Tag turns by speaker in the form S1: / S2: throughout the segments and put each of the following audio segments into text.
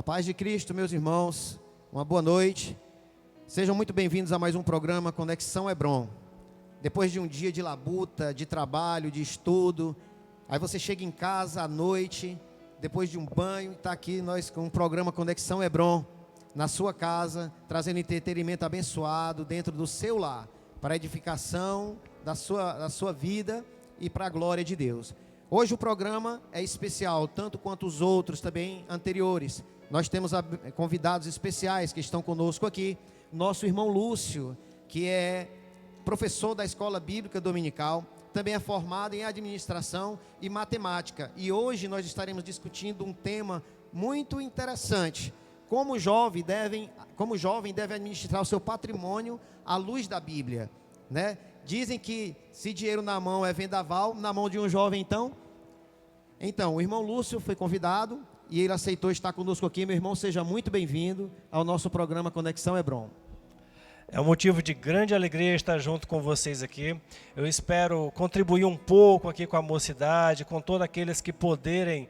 S1: A paz de Cristo, meus irmãos, uma boa noite. Sejam muito bem-vindos a mais um programa Conexão Hebron. Depois de um dia de labuta, de trabalho, de estudo, aí você chega em casa à noite, depois de um banho, está aqui nós com o programa Conexão Hebron, na sua casa, trazendo entretenimento abençoado dentro do seu lar, para a edificação da sua vida e para a glória de Deus. Hoje o programa é especial, tanto quanto os outros também anteriores. Nós temos convidados especiais que estão conosco aqui. Nosso irmão Lúcio, que é professor da Escola Bíblica Dominical, também é formado em administração e matemática. E hoje nós estaremos discutindo um tema muito interessante. Como o jovem deve administrar o seu patrimônio à luz da Bíblia, né? Dizem que se dinheiro na mão é vendaval, na mão de um jovem Então, o irmão Lúcio foi convidado e ele aceitou estar conosco aqui. Meu irmão, seja muito bem-vindo ao nosso programa Conexão Hebron.
S2: É um motivo de grande alegria estar junto com vocês aqui. Eu espero contribuir um pouco aqui com a mocidade, com todos aqueles que poderem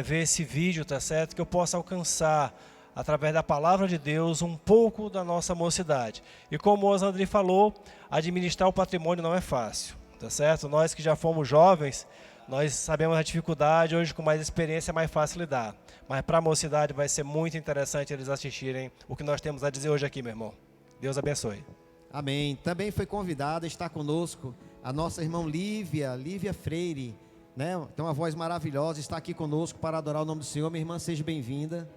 S2: ver esse vídeo, tá certo? Que eu possa alcançar, através da palavra de Deus, um pouco da nossa mocidade. E como o Osandri falou, administrar o patrimônio não é fácil, tá certo? Nós que já fomos jovens, nós sabemos a dificuldade, hoje com mais experiência é mais fácil lidar. Mas para a mocidade vai ser muito interessante eles assistirem o que nós temos a dizer hoje aqui, meu irmão. Deus abençoe.
S1: Amém. Também foi convidada, está conosco a nossa irmã Lívia Freire, né? Tem uma voz maravilhosa, está aqui conosco para adorar o nome do Senhor. Minha irmã, seja bem-vinda.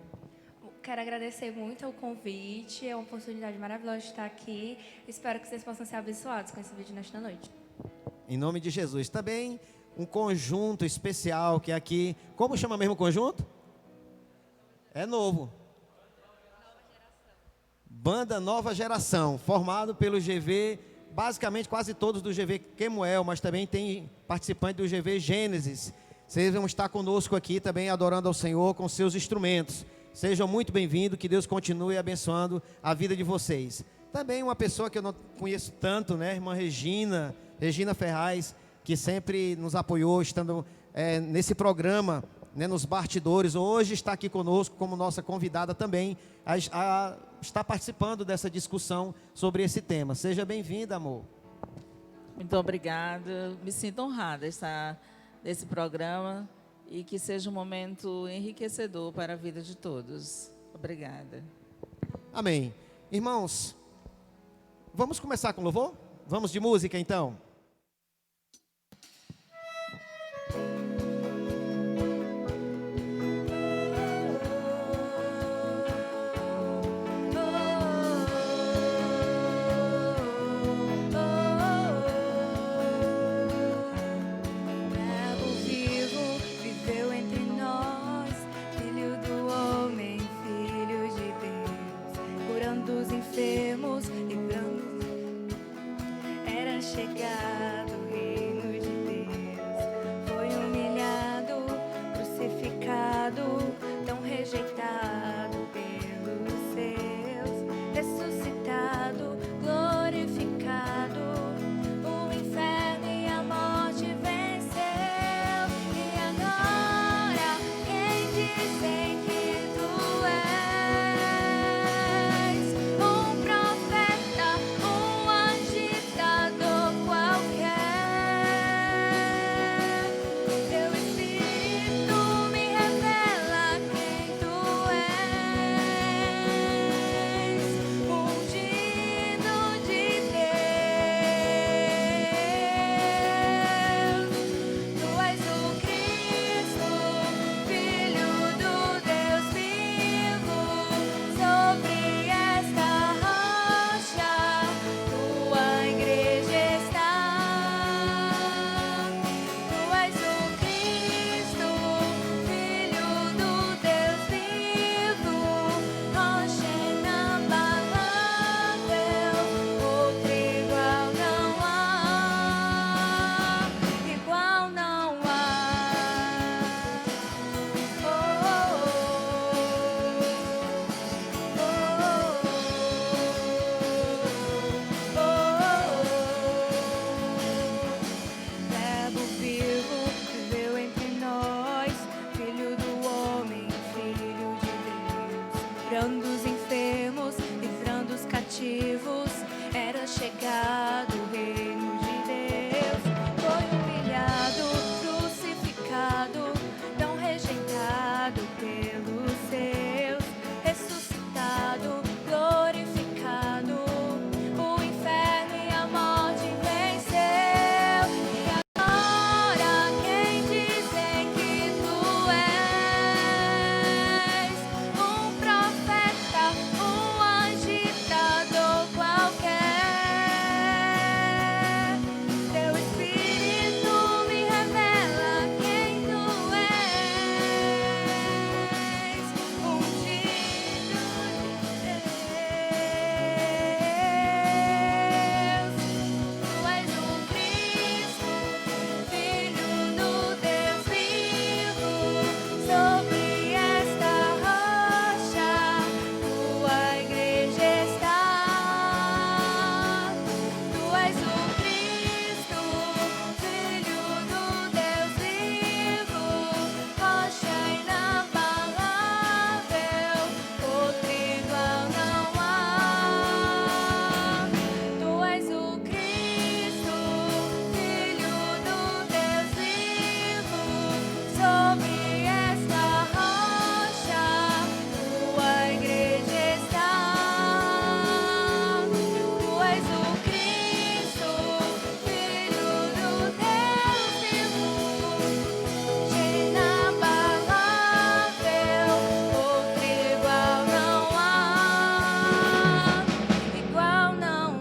S3: Quero agradecer muito o convite, é uma oportunidade maravilhosa de estar aqui. Espero que vocês possam ser abençoados com esse vídeo nesta noite.
S1: Em nome de Jesus. Também um conjunto especial que é aqui. Como chama mesmo o conjunto? É novo. Banda Nova Geração, formado pelo GV, basicamente quase todos do GV Quemuel, mas também tem participantes do GV Gênesis. Vocês vão estar conosco aqui também adorando ao Senhor com seus instrumentos. Sejam muito bem-vindos, que Deus continue abençoando a vida de vocês. Também uma pessoa que eu não conheço tanto, né, irmã Regina Ferraz, que sempre nos apoiou, estando nesse programa, né, nos bastidores. Hoje está aqui conosco como nossa convidada também, está participando dessa discussão sobre esse tema. Seja bem-vinda, amor.
S4: Muito obrigada, me sinto honrada de estar nesse programa e que seja um momento enriquecedor para a vida de todos. Obrigada.
S1: Amém. Irmãos, vamos começar com louvor? Vamos de música então?
S3: Enfermos, livrando, era chegar. curando os enfermos, livrando os cativos. Era chegado o reino de Deus. Foi humilhado, crucificado, tão rejeitado pelos seus, ressuscitado, glorificado, o inferno e a morte venceu. E agora quem dizem que tu és um profeta, um agitador qualquer. Teu Espírito me revela quem tu és, ungido de Deus. Tu és o Cristo, Filho do Deus vivo. Sobre esta rocha tua igreja está. Tu és o Cristo, Filho do Deus vivo, rocha inabalável, outro igual não há. Tu és o Cristo, Filho do Deus vivo, sobre esta rocha tua igreja está. Tu és o Cristo, Filho do Deus vivo, inabalável, outro igual não há, igual não há.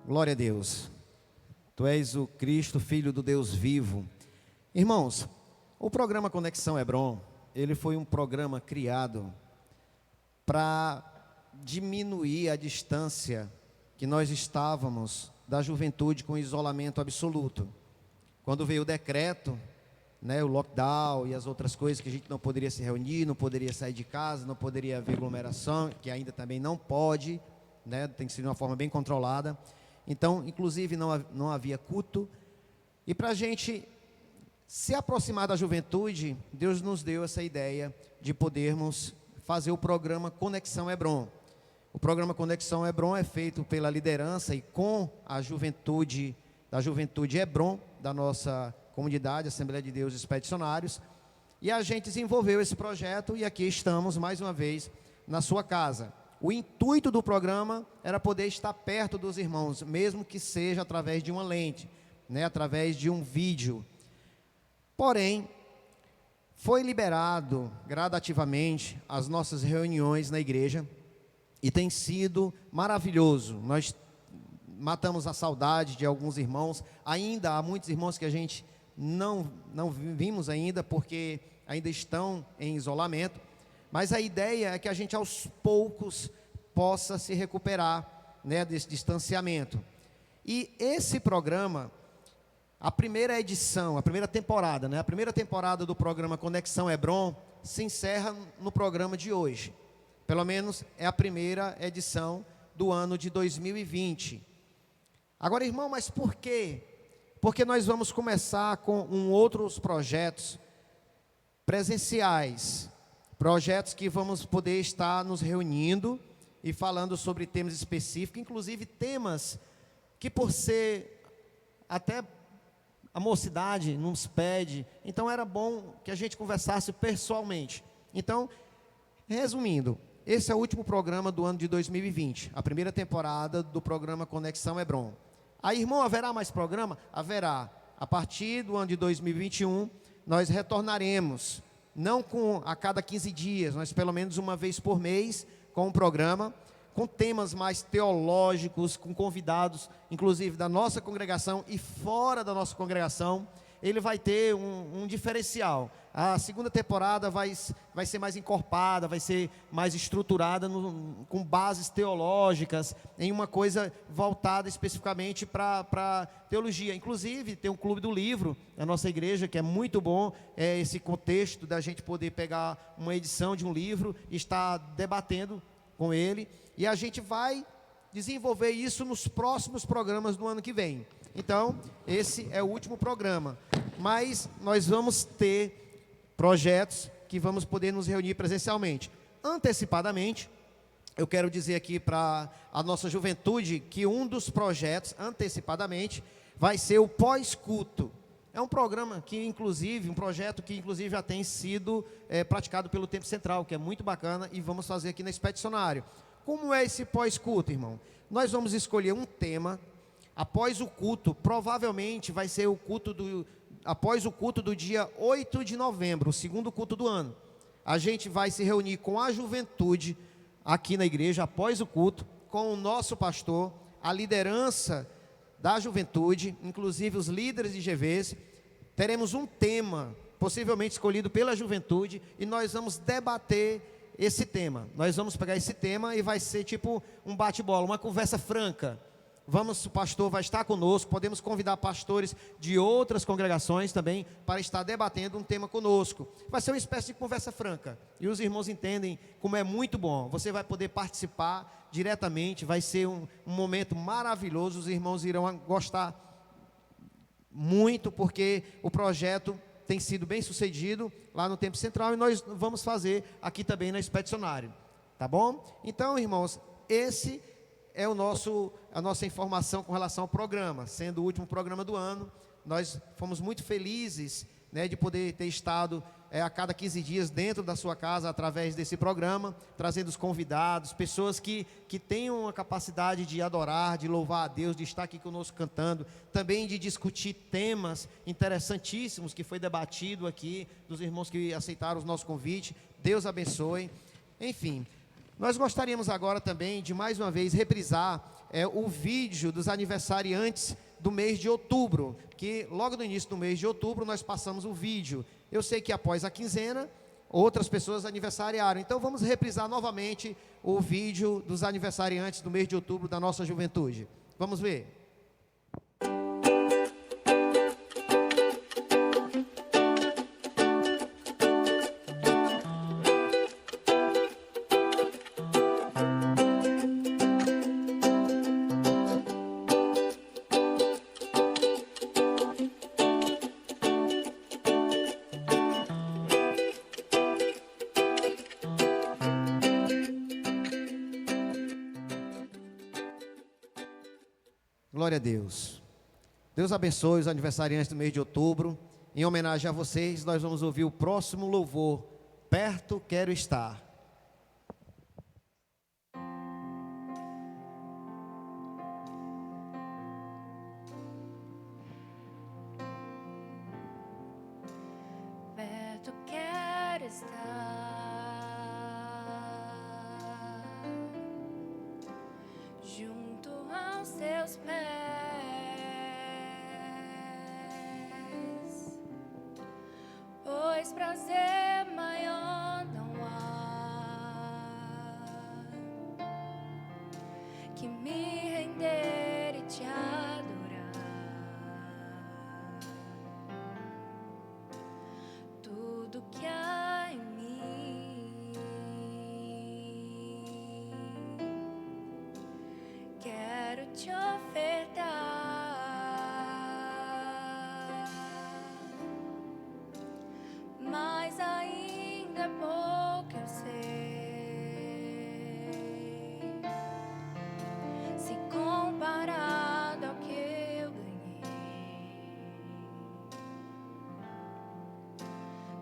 S1: Glória a Deus. Tu és o Cristo, Filho do Deus vivo. Irmãos, o programa Conexão Hebron, ele foi um programa criado para diminuir a distância que nós estávamos da juventude com isolamento absoluto. Quando veio o decreto, né, o lockdown e as outras coisas que a gente não poderia se reunir, não poderia sair de casa, não poderia haver aglomeração, que ainda também não pode, né, tem que ser de uma forma bem controlada. Então, inclusive, não havia culto. E para a gente se aproximar da juventude, Deus nos deu essa ideia de podermos fazer o programa Conexão Hebron. O programa Conexão Hebron é feito pela liderança e com a juventude, da Juventude Hebron, da nossa comunidade, Assembleia de Deus Expedicionários. E a gente desenvolveu esse projeto e aqui estamos mais uma vez na sua casa. O intuito do programa era poder estar perto dos irmãos, mesmo que seja através de uma lente, né, através de um vídeo. Porém, foi liberado gradativamente as nossas reuniões na igreja e tem sido maravilhoso. Nós matamos a saudade de alguns irmãos. Ainda há muitos irmãos que a gente não vimos ainda, porque ainda estão em isolamento. Mas a ideia é que a gente aos poucos possa se recuperar, né, desse distanciamento. E esse programa, a primeira edição, a primeira temporada, né, a primeira temporada do programa Conexão Hebron se encerra no programa de hoje. Pelo menos é a primeira edição do ano de 2020. Agora, irmão, mas por quê? Porque nós vamos começar com outros projetos presenciais. Projetos que vamos poder estar nos reunindo e falando sobre temas específicos, inclusive temas que, por ser até a mocidade nos pede, então era bom que a gente conversasse pessoalmente. Então, resumindo, esse é o último programa do ano de 2020, a primeira temporada do programa Conexão Hebron. Aí, irmão, haverá mais programa? Haverá. A partir do ano de 2021, nós retornaremos. Não a cada 15 dias, mas pelo menos uma vez por mês, com um programa, com temas mais teológicos, com convidados, inclusive da nossa congregação e fora da nossa congregação. ele vai ter um diferencial. A segunda temporada vai ser mais encorpada, vai ser mais estruturada com bases teológicas, em uma coisa voltada especificamente para teologia. Inclusive, tem um clube do livro na nossa igreja, que é muito bom, esse contexto da gente poder pegar uma edição de um livro e estar debatendo com ele. E a gente vai desenvolver isso nos próximos programas do ano que vem. Então, esse é o último programa. Mas nós vamos ter projetos que vamos poder nos reunir presencialmente. Antecipadamente, eu quero dizer aqui para a nossa juventude que um dos projetos, antecipadamente, vai ser o pós-culto. É um programa que, inclusive, um projeto que, inclusive, já tem sido praticado pelo Tempo Central, que é muito bacana, e vamos fazer aqui na Expedicionário. Como é esse pós-culto, irmão? Nós vamos escolher um tema após o culto, provavelmente vai ser após o culto do dia 8 de novembro, o segundo culto do ano. A gente vai se reunir com a juventude aqui na igreja, após o culto, com o nosso pastor, a liderança da juventude, inclusive os líderes de GVs. Teremos um tema, possivelmente escolhido pela juventude, e nós vamos debater esse tema. Nós vamos pegar esse tema e vai ser tipo um bate-bola, uma conversa franca. O pastor vai estar conosco, podemos convidar pastores de outras congregações também para estar debatendo um tema conosco. Vai ser uma espécie de conversa franca, e os irmãos entendem como é muito bom. Você vai poder participar diretamente, vai ser um momento maravilhoso, os irmãos irão gostar muito, porque o projeto tem sido bem sucedido lá no Tempo Central, e nós vamos fazer aqui também na Expedicionário, tá bom? Então, irmãos, esse é a nossa informação com relação ao programa. Sendo o último programa do ano, nós fomos muito felizes, né, de poder ter estado a cada 15 dias dentro da sua casa, através desse programa, trazendo os convidados, pessoas que tenham a capacidade de adorar, de louvar a Deus, de estar aqui conosco cantando, também de discutir temas interessantíssimos que foi debatido aqui, dos irmãos que aceitaram o nosso convite. Deus abençoe. Enfim, nós gostaríamos agora também de mais uma vez reprisar o vídeo dos aniversariantes do mês de outubro, que logo no início do mês de outubro nós passamos o vídeo. Eu sei que após a quinzena, outras pessoas aniversariaram, então vamos reprisar novamente o vídeo dos aniversariantes do mês de outubro da nossa juventude. Vamos ver? Glória a Deus. Deus abençoe os aniversariantes do mês de outubro. Em homenagem a vocês, nós vamos ouvir o próximo louvor, Perto Quero Estar.
S3: Perto quero estar, junto aos teus pés, pois prazer maior não há que me render e te adorar. Tudo que há em mim quero te ofertar. Mas ainda é pouco, eu sei, se comparado ao que eu ganhei.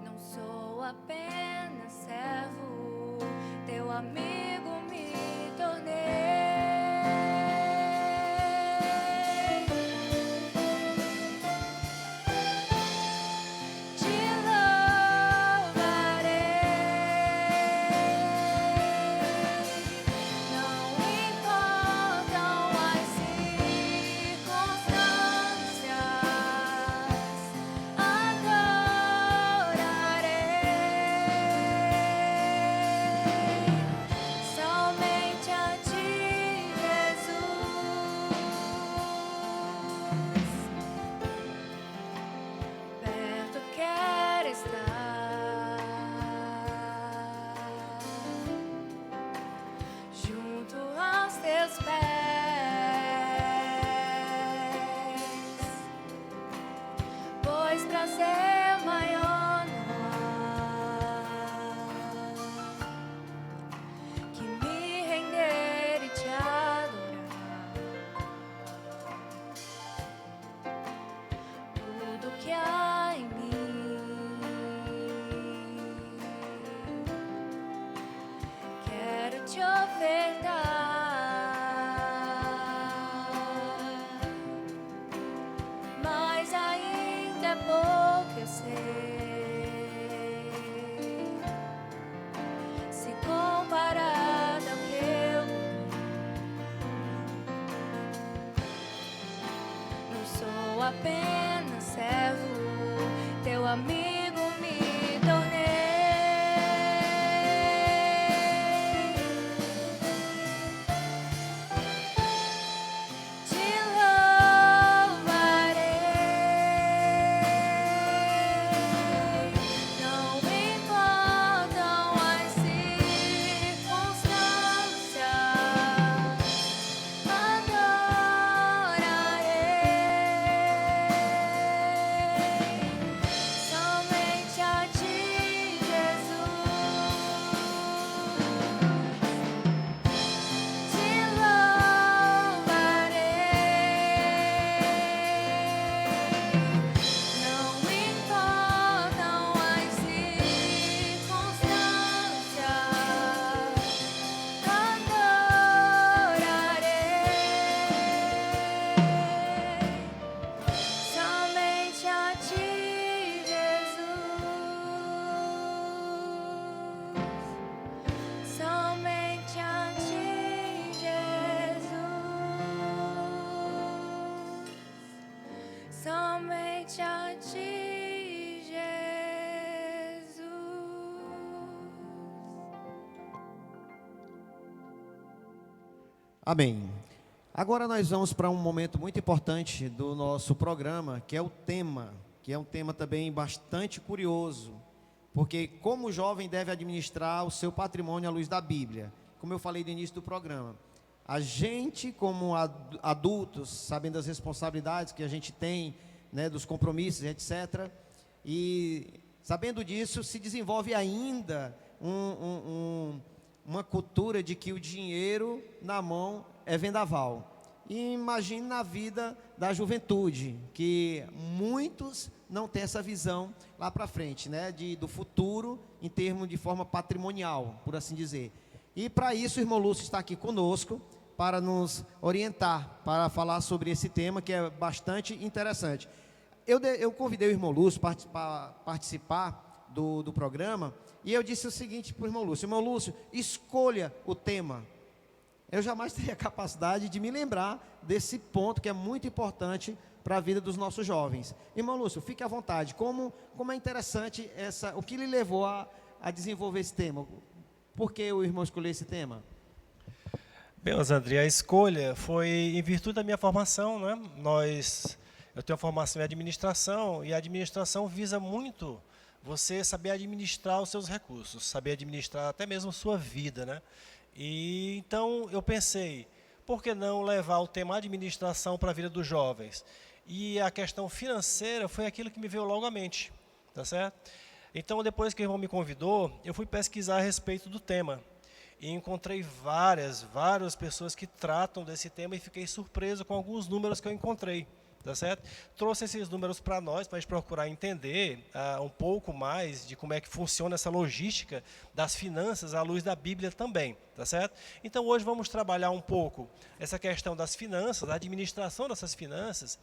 S3: Não sou apenas servo, teu amigo me tornei. verdade, mas ainda é pouco eu sei, se comparado ao que eu não sou apenas servo, teu amigo me tornei. Te louvarei, não importam as circunstâncias, adorarei somente a ti, Jesus. Te louvarei, não importam as circunstâncias, adorarei somente a ti, Jesus. Somente a ti, Jesus. Somente a ti, Jesus.
S1: Amém. Agora nós vamos para um momento muito importante do nosso programa, que é o tema, que é um tema também bastante curioso, porque como o jovem deve administrar o seu patrimônio à luz da Bíblia, como eu falei no início do programa. A gente, como adultos, sabendo das responsabilidades que a gente tem, né, dos compromissos, etc., e sabendo disso, se desenvolve ainda uma cultura de que o dinheiro na mão é vendaval. E imagine na vida da juventude, que muitos não têm essa visão lá para frente, né, do futuro em termos de forma patrimonial, por assim dizer. E para isso o irmão Lúcio está aqui conosco para nos orientar, para falar sobre esse tema que é bastante interessante. Eu convidei o irmão Lúcio para participar do programa, e eu disse o seguinte para o irmão Lúcio, escolha o tema. Eu jamais teria a capacidade de me lembrar desse ponto que é muito importante para a vida dos nossos jovens. Irmão Lúcio, fique à vontade. Como é interessante o que lhe levou a desenvolver esse tema? Por que o irmão escolheu esse tema?
S2: Bem, Osandri, a escolha foi em virtude da minha formação, né? Eu tenho formação em administração, e a administração visa muito você saber administrar os seus recursos, saber administrar até mesmo a sua vida, né? E então eu pensei, por que não levar o tema administração para a vida dos jovens? E a questão financeira foi aquilo que me veio logo à mente, tá certo? Então, depois que o irmão me convidou, eu fui pesquisar a respeito do tema. E encontrei várias pessoas que tratam desse tema, e fiquei surpreso com alguns números que eu encontrei, tá certo? Trouxe esses números para nós, para a gente procurar entender um pouco mais de como é que funciona essa logística das finanças à luz da Bíblia também, tá certo? Então, hoje vamos trabalhar um pouco essa questão das finanças, da administração dessas finanças,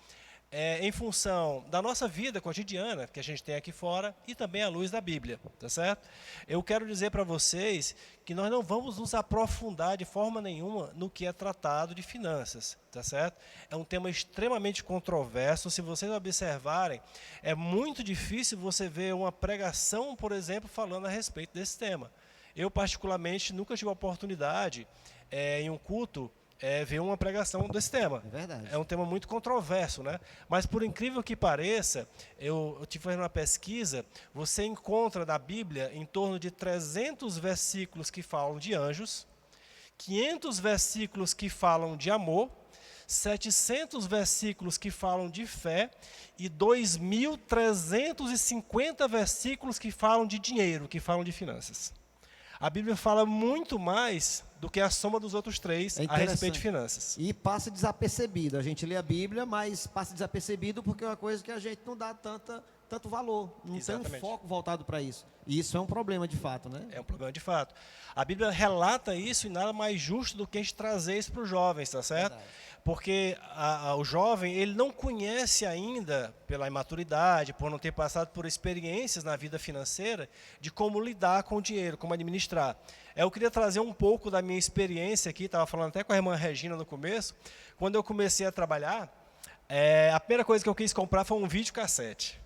S2: em função da nossa vida cotidiana, que a gente tem aqui fora, e também à luz da Bíblia, tá certo? Eu quero dizer para vocês que nós não vamos nos aprofundar de forma nenhuma no que é tratado de finanças, tá certo? É um tema extremamente controverso. Se vocês observarem, é muito difícil você ver uma pregação, por exemplo, falando a respeito desse tema. Eu, particularmente, nunca tive a oportunidade, em um culto, ver uma pregação desse tema.
S1: É verdade.
S2: É um tema muito controverso, né? Mas, por incrível que pareça, eu tive fazendo uma pesquisa, você encontra na Bíblia em torno de 300 versículos que falam de anjos, 500 versículos que falam de amor, 700 versículos que falam de fé e 2.350 versículos que falam de dinheiro, que falam de finanças. A Bíblia fala muito mais do que a soma dos outros três a respeito de finanças.
S1: E passa desapercebido. A gente lê a Bíblia, mas passa desapercebido porque é uma coisa que a gente não dá tanta tanto valor, não tem um
S2: Exatamente.
S1: foco voltado para isso. E isso é um problema de fato, né?
S2: É um problema de fato. A Bíblia relata isso e nada mais justo do que a gente trazer isso para os jovens, tá certo?
S1: Verdade.
S2: Porque o jovem, ele não conhece ainda, pela imaturidade, por não ter passado por experiências na vida financeira, de como lidar com o dinheiro, como administrar. Eu queria trazer um pouco da minha experiência aqui, estava falando até com a irmã Regina no começo. Quando eu comecei a trabalhar, a primeira coisa que eu quis comprar foi um videocassete.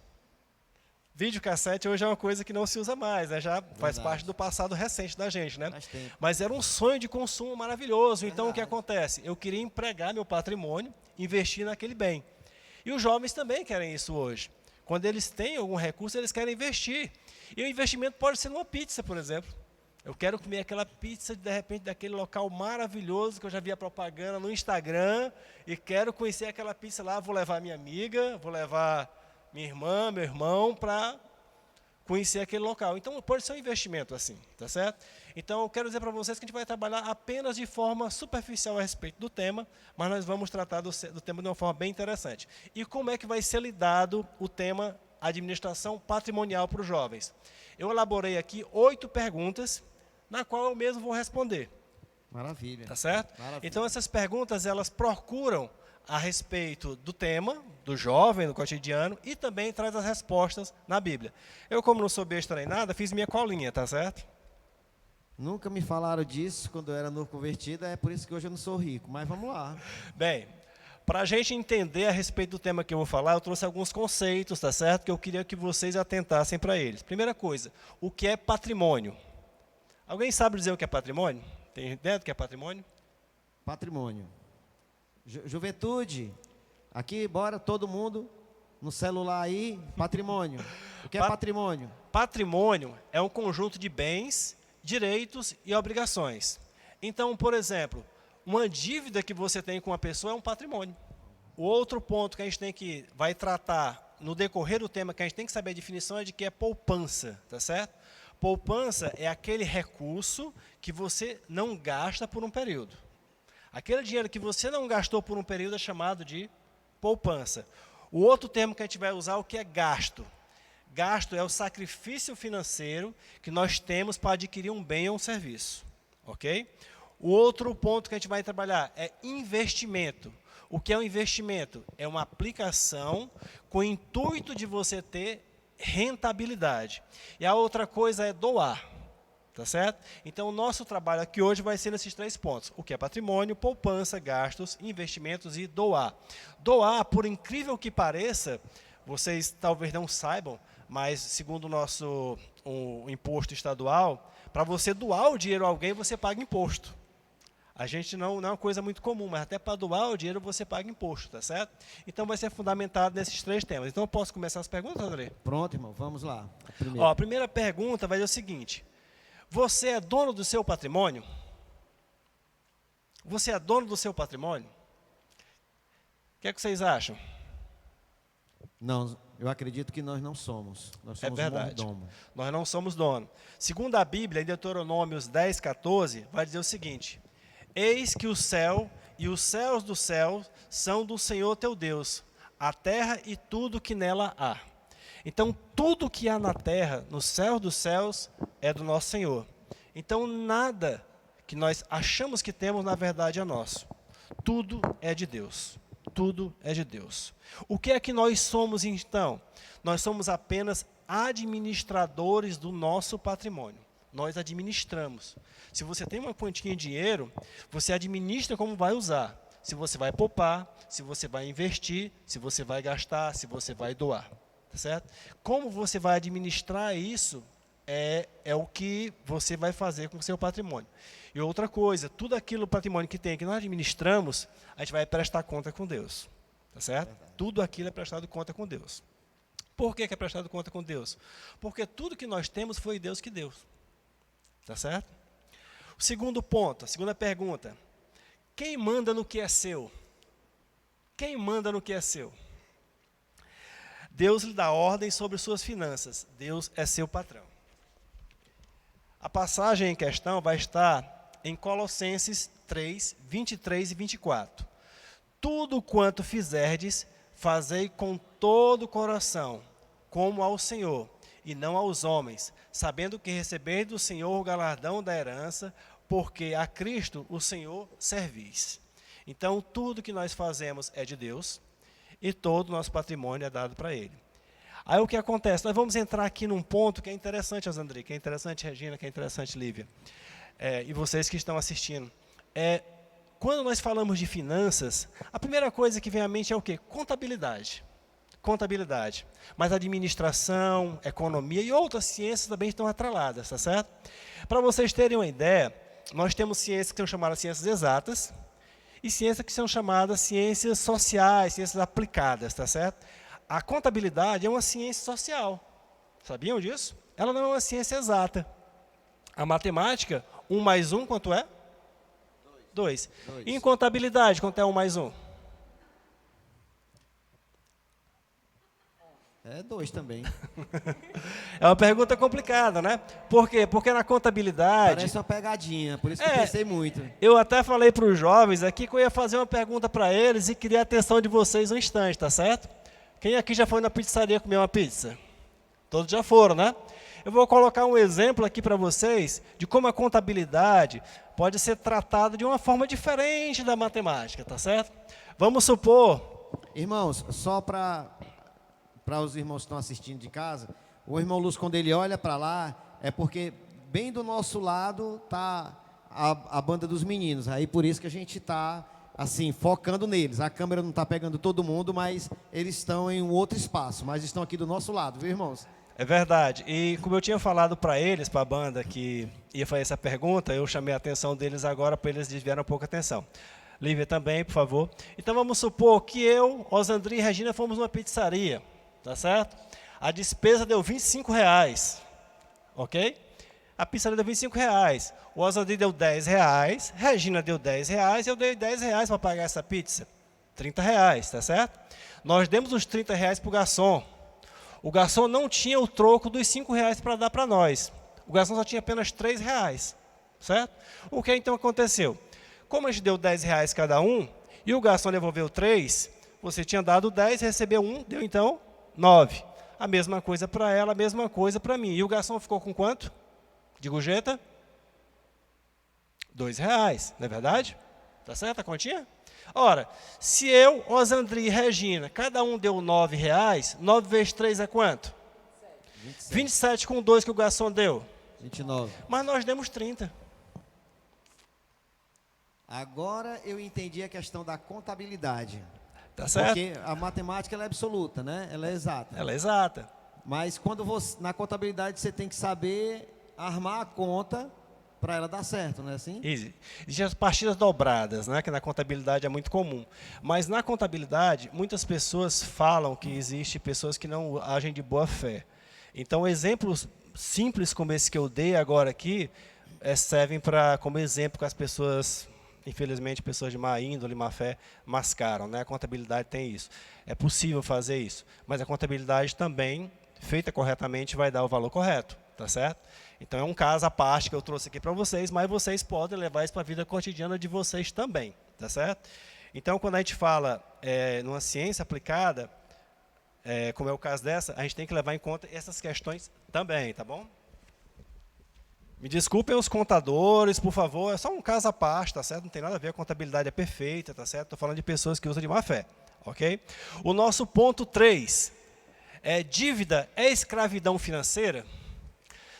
S2: Videocassete hoje é uma coisa que não se usa mais, né? Já faz parte do passado recente da gente, né?
S1: Faz tempo.
S2: Mas era um sonho de consumo maravilhoso. Então, o que
S1: Verdade.
S2: acontece? Eu queria empregar meu patrimônio, investir naquele bem. E os jovens também querem isso hoje. Quando eles têm algum recurso, eles querem investir. E o investimento pode ser numa pizza, por exemplo. Eu quero comer aquela pizza, de repente, daquele local maravilhoso que eu já vi a propaganda no Instagram, e quero conhecer aquela pizza lá, vou levar minha amiga, vou levar minha irmã, meu irmão, para conhecer aquele local. Então, pode ser um investimento assim, tá certo? Então, eu quero dizer para vocês que a gente vai trabalhar apenas de forma superficial a respeito do tema, mas nós vamos tratar do tema de uma forma bem interessante. E como é que vai ser lidado o tema administração patrimonial para os jovens? Eu elaborei aqui 8 perguntas, na qual eu mesmo vou responder.
S1: Maravilha.
S2: Tá certo?
S1: Maravilha.
S2: Então, essas perguntas, elas procuram a respeito do tema, do jovem, do cotidiano, e também traz as respostas na Bíblia. Eu, como não sou besta nem nada, fiz minha colinha, tá certo?
S1: Nunca me falaram disso quando eu era novo convertido, é por isso que hoje eu não sou rico, mas vamos lá.
S2: Bem, para a gente entender a respeito do tema que eu vou falar, eu trouxe alguns conceitos, tá certo? Que eu queria que vocês atentassem para eles. Primeira coisa, o que é patrimônio? Alguém sabe dizer o que é patrimônio? Tem ideia do que é patrimônio?
S1: Patrimônio. Juventude, aqui, bora todo mundo no celular aí, patrimônio. O que é patrimônio?
S2: Patrimônio é um conjunto de bens, direitos e obrigações. Então, por exemplo, uma dívida que você tem com uma pessoa é um patrimônio. O outro ponto que a gente vai tratar no decorrer do tema, que a gente tem que saber a definição, é de que é poupança, tá certo? Poupança é aquele recurso que você não gasta por um período. Aquele dinheiro que você não gastou por um período é chamado de poupança. O outro termo que a gente vai usar é o que é gasto. Gasto é o sacrifício financeiro que nós temos para adquirir um bem ou um serviço. Ok? O outro ponto que a gente vai trabalhar é investimento. O que é um investimento? É uma aplicação com o intuito de você ter rentabilidade. E a outra coisa é doar. Tá certo? Então, o nosso trabalho aqui hoje vai ser nesses 3 pontos. O que é patrimônio, poupança, gastos, investimentos e doar. Doar, por incrível que pareça, vocês talvez não saibam, mas segundo o nosso imposto estadual, para você doar o dinheiro a alguém, você paga imposto. A gente não é uma coisa muito comum, mas até para doar o dinheiro você paga imposto, tá certo? Então, vai ser fundamentado nesses 3 temas. Então, eu posso começar as perguntas, André?
S1: Pronto, irmão, vamos lá.
S2: Ó, a primeira pergunta vai ser o seguinte: você é dono do seu patrimônio? Você é dono do seu patrimônio? O que é que vocês acham?
S1: Não, eu acredito que nós não somos. Nós somos
S2: verdade.
S1: mordomo.
S2: Nós não somos dono. Segundo a Bíblia, em Deuteronômios 10, 14, vai dizer o seguinte: eis que o céu e os céus do céu são do Senhor teu Deus, a terra e tudo que nela há. Então, tudo que há na terra, no céu dos céus, é do nosso Senhor. Então, nada que nós achamos que temos, na verdade, é nosso. Tudo é de Deus. Tudo é de Deus. O que é que nós somos, então? Nós somos apenas administradores do nosso patrimônio. Nós administramos. Se você tem uma quantia em dinheiro, você administra como vai usar. Se você vai poupar, se você vai investir, se você vai gastar, se você vai doar. Certo? Como você vai administrar isso é o que você vai fazer com o seu patrimônio. E outra coisa, tudo aquilo patrimônio que tem, que nós administramos, a gente vai prestar conta com Deus. Tá certo? Tudo aquilo é prestado conta com Deus. Por que é prestado conta com Deus? Porque tudo que nós temos foi Deus que deu. Tá certo? O segundo ponto, a segunda pergunta: quem manda no que é seu? Quem manda no que é seu? Deus lhe dá ordem sobre suas finanças. Deus é seu patrão. A passagem em questão vai estar em Colossenses 3, 23 e 24. Tudo quanto fizerdes, fazei com todo o coração, como ao Senhor, e não aos homens, sabendo que recebeis do Senhor o galardão da herança, porque a Cristo, o Senhor, servis. Então, tudo que nós fazemos é de Deus, e todo o nosso patrimônio é dado para Ele. Aí o que acontece? Nós vamos entrar aqui num ponto que é interessante, Osandri, que é interessante, Regina, que é interessante, Lívia, e vocês que estão assistindo. Quando nós falamos de finanças, a primeira coisa que vem à mente é o quê? Contabilidade. Contabilidade. Mas administração, economia e outras ciências também estão atreladas, tá certo? Para vocês terem uma ideia, nós temos ciências que são chamadas ciências exatas e ciências que são chamadas ciências sociais, ciências aplicadas, tá certo? A contabilidade é uma ciência social. Sabiam disso? Ela não é uma ciência exata. A matemática, 1 mais 1, quanto é? 2. E em contabilidade, quanto é 1 mais 1?
S1: É 2 também.
S2: É uma pergunta complicada, né? Por quê? Porque na contabilidade...
S1: Parece uma pegadinha, por isso que eu pensei muito.
S2: Eu até falei para os jovens aqui que eu ia fazer uma pergunta para eles e queria a atenção de vocês um instante, tá certo? Quem aqui já foi na pizzaria comer uma pizza? Todos já foram, né? Eu vou colocar um exemplo aqui para vocês de como a contabilidade pode ser tratada de uma forma diferente da matemática, tá certo? Vamos supor...
S1: Irmãos, só para os irmãos que estão assistindo de casa, o irmão Lúcio, quando ele olha para lá, é porque bem do nosso lado está a banda dos meninos. Aí por isso que a gente está assim, focando neles. A câmera não está pegando todo mundo, mas eles estão em um outro espaço, mas estão aqui do nosso lado, viu, irmãos?
S2: É verdade. E como eu tinha falado para eles, para a banda que ia fazer essa pergunta, eu chamei a atenção deles agora para eles desviarem um pouco a atenção. Lívia também, por favor. Então vamos supor que eu, Osandri e Regina fomos numa pizzaria, tá certo? A despesa deu R$25, ok? A pizzaria deu R$25. O Osandri deu R$10, Regina deu R$10, eu dei R$10 para pagar essa pizza. R$30, tá certo? Nós demos os R$30 para o garçom. O garçom não tinha o troco dos R$5 para dar para nós. O garçom só tinha apenas R$3, certo? O que então aconteceu? Como a gente deu R$10 cada um, e o garçom devolveu 3, você tinha dado 10, recebeu 1, deu então 9. A mesma coisa para ela, a mesma coisa para mim. E o garçom ficou com quanto? De gorjeta? R$2, não é verdade? Tá certo a continha? Ora, se eu, Osandri e Regina, cada um deu R$9, 9 vezes 3 é quanto? 27 com 2 que o garçom deu?
S1: 29.
S2: Mas nós demos 30.
S1: Agora eu entendi a questão da contabilidade.
S2: Tá certo?
S1: Porque a matemática ela é absoluta, né? Ela é exata.
S2: Ela é exata.
S1: Mas quando você, na contabilidade você tem que saber armar a conta para ela dar certo, não é assim?
S2: Existem as partidas dobradas, né, que na contabilidade é muito comum. Mas na contabilidade, muitas pessoas falam que existem pessoas que não agem de boa fé. Então, exemplos simples como esse que eu dei agora aqui, servem como exemplo que as pessoas, infelizmente, pessoas de má índole, má fé, mascaram, né? A contabilidade tem isso. É possível fazer isso, mas a contabilidade também, feita corretamente, vai dar o valor correto, tá certo? Então é um caso à parte que eu trouxe aqui para vocês, mas vocês podem levar isso para a vida cotidiana de vocês também, tá certo? Então, quando a gente fala numa ciência aplicada, como é o caso dessa, a gente tem que levar em conta essas questões também, tá bom? Me desculpem os contadores, por favor, é só um caso à parte, tá certo? Não tem nada a ver, a contabilidade é perfeita, tá certo? Estou falando de pessoas que usam de má fé, ok? O nosso ponto 3 dívida é escravidão financeira?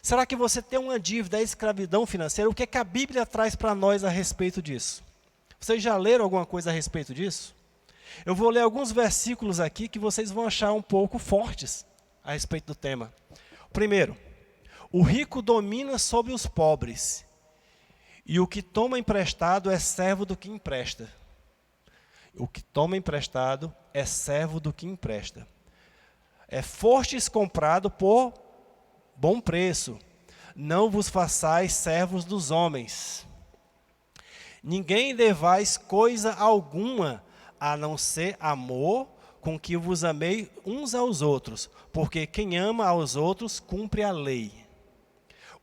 S2: Será que você tem uma dívida é escravidão financeira? O que é que a Bíblia traz para nós a respeito disso? Vocês já leram alguma coisa a respeito disso? Eu vou ler alguns versículos aqui que vocês vão achar um pouco fortes a respeito do tema. Primeiro, o rico domina sobre os pobres, e o que toma emprestado é servo do que empresta. O que toma emprestado é servo do que empresta. Fostes comprado por bom preço, não vos façais servos dos homens. Ninguém devais coisa alguma, a não ser amor, com que vos amei uns aos outros, porque quem ama aos outros cumpre a lei.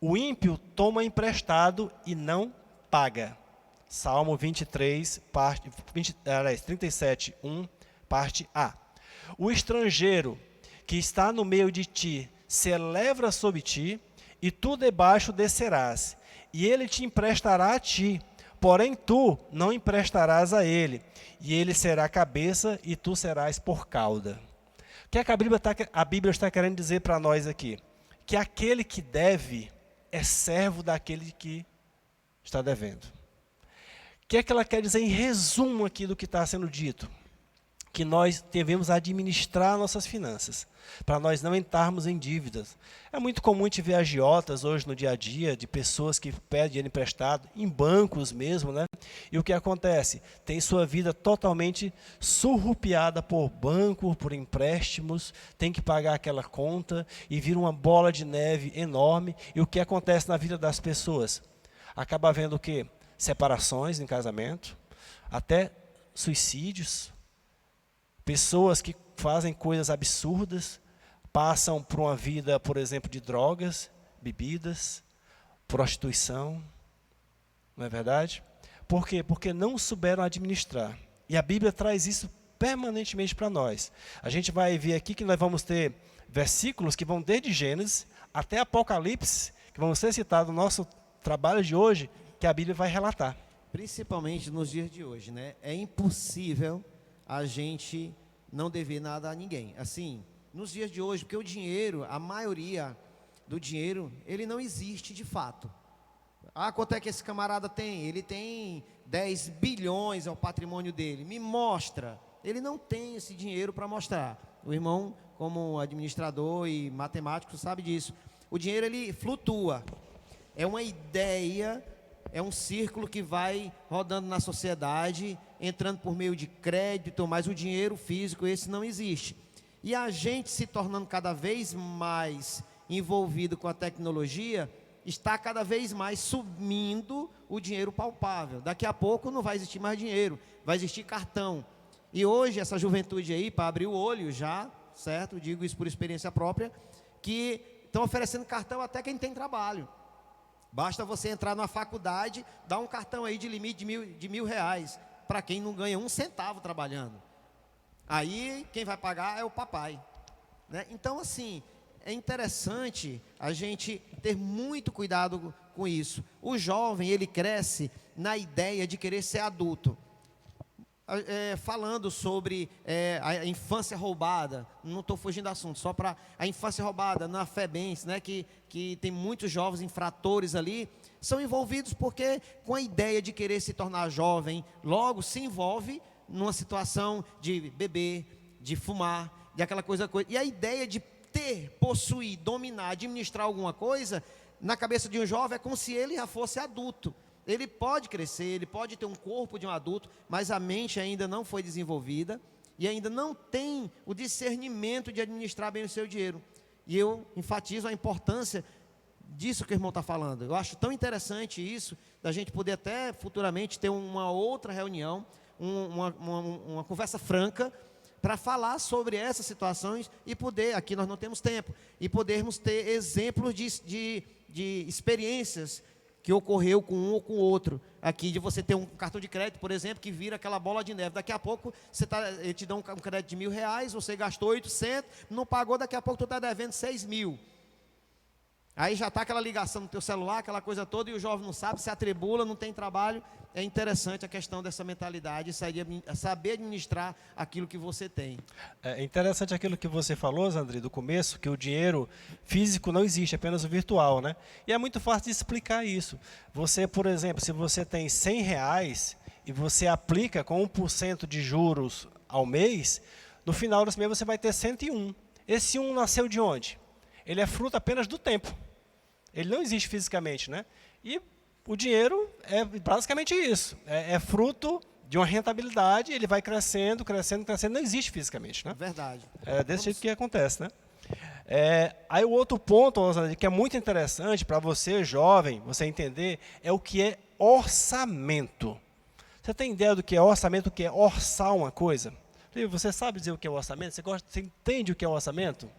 S2: O ímpio toma emprestado e não paga. Salmo 37, 1, parte A. O estrangeiro que está no meio de ti se eleva sobre ti, e tu debaixo descerás, e ele te emprestará a ti, porém tu não emprestarás a ele, e ele será cabeça e tu serás por cauda. O que é que a Bíblia está querendo dizer para nós aqui? Que aquele que deve é servo daquele que está devendo. O que é que ela quer dizer em resumo aqui do que está sendo dito? Que nós devemos administrar nossas finanças, para nós não entrarmos em dívidas. É muito comum te ver agiotas hoje no dia a dia, de pessoas que pedem dinheiro emprestado, em bancos mesmo, né? E o que acontece? Tem sua vida totalmente surrupiada por banco, por empréstimos, tem que pagar aquela conta, e vira uma bola de neve enorme. E o que acontece na vida das pessoas? Acaba havendo o quê? Separações em casamento, até suicídios. Pessoas que fazem coisas absurdas, passam por uma vida, por exemplo, de drogas, bebidas, prostituição. Não é verdade? Por quê? Porque não souberam administrar. E a Bíblia traz isso permanentemente para nós. A gente vai ver aqui que nós vamos ter versículos que vão desde Gênesis até Apocalipse, que vão ser citados no nosso trabalho de hoje, que a Bíblia vai relatar.
S1: Principalmente nos dias de hoje, né? É impossível a gente não dever nada a ninguém. Assim, nos dias de hoje, porque o dinheiro, a maioria do dinheiro, ele não existe de fato. Ah, quanto é que esse camarada tem? Ele tem 10 bilhões, é o patrimônio dele. Me mostra. Ele não tem esse dinheiro para mostrar. O irmão, como administrador e matemático, sabe disso. O dinheiro, ele flutua. É uma ideia, é um círculo que vai rodando na sociedade, entrando por meio de crédito, mas o dinheiro físico, esse não existe. E a gente se tornando cada vez mais envolvido com a tecnologia, está cada vez mais sumindo o dinheiro palpável. Daqui a pouco não vai existir mais dinheiro, vai existir cartão. E hoje essa juventude aí, para abrir o olho já, certo? Digo isso por experiência própria, que estão oferecendo cartão até quem tem trabalho. Basta você entrar numa faculdade, dar um cartão aí de limite de R$1.000, para quem não ganha 1 centavo trabalhando. Aí quem vai pagar é o papai, né? Então assim, é interessante a gente ter muito cuidado com isso. O jovem, ele cresce na ideia de querer ser adulto. Falando sobre a infância roubada, não estou fugindo do assunto, só para a infância roubada na FEBENS, né, que tem muitos jovens infratores ali, são envolvidos porque com a ideia de querer se tornar jovem, logo se envolve numa situação de beber, de fumar, de aquela coisa, e a ideia de ter, possuir, dominar, administrar alguma coisa, na cabeça de um jovem é como se ele já fosse adulto. Ele pode crescer, ele pode ter um corpo de um adulto, mas a mente ainda não foi desenvolvida e ainda não tem o discernimento de administrar bem o seu dinheiro. E eu enfatizo a importância disso que o irmão está falando. Eu acho tão interessante isso, da gente poder até futuramente ter uma outra reunião, uma conversa franca, para falar sobre essas situações e poder, aqui nós não temos tempo, e podermos ter exemplos de experiências que ocorreu com um ou com o outro. Aqui, de você ter um cartão de crédito, por exemplo, que vira aquela bola de neve. Daqui a pouco, ele te dá um crédito de R$1.000, você gastou 800, não pagou, daqui a pouco tu está devendo 6.000. Aí já está aquela ligação no teu celular, aquela coisa toda, e o jovem não sabe, se atribula, não tem trabalho. É interessante a questão dessa mentalidade, saber administrar aquilo que você tem.
S2: É interessante aquilo que você falou, Zandri, do começo, que o dinheiro físico não existe, apenas o virtual, né? E é muito fácil de explicar isso. Você, por exemplo, se você tem R$100 e você aplica com 1% de juros ao mês, no final desse mês você vai ter 101. Esse 1 nasceu de onde? Ele é fruto apenas do tempo. Ele não existe fisicamente, né? E o dinheiro é basicamente isso. É fruto de uma rentabilidade, ele vai crescendo, crescendo, crescendo, não existe fisicamente, né?
S1: Verdade.
S2: É desse jeito que acontece, né? Aí o outro ponto, Osana, que é muito interessante para você, jovem, você entender, é o que é orçamento. Você tem ideia do que é orçamento, o que é orçar uma coisa? Você sabe dizer o que é orçamento? Você entende o que é orçamento?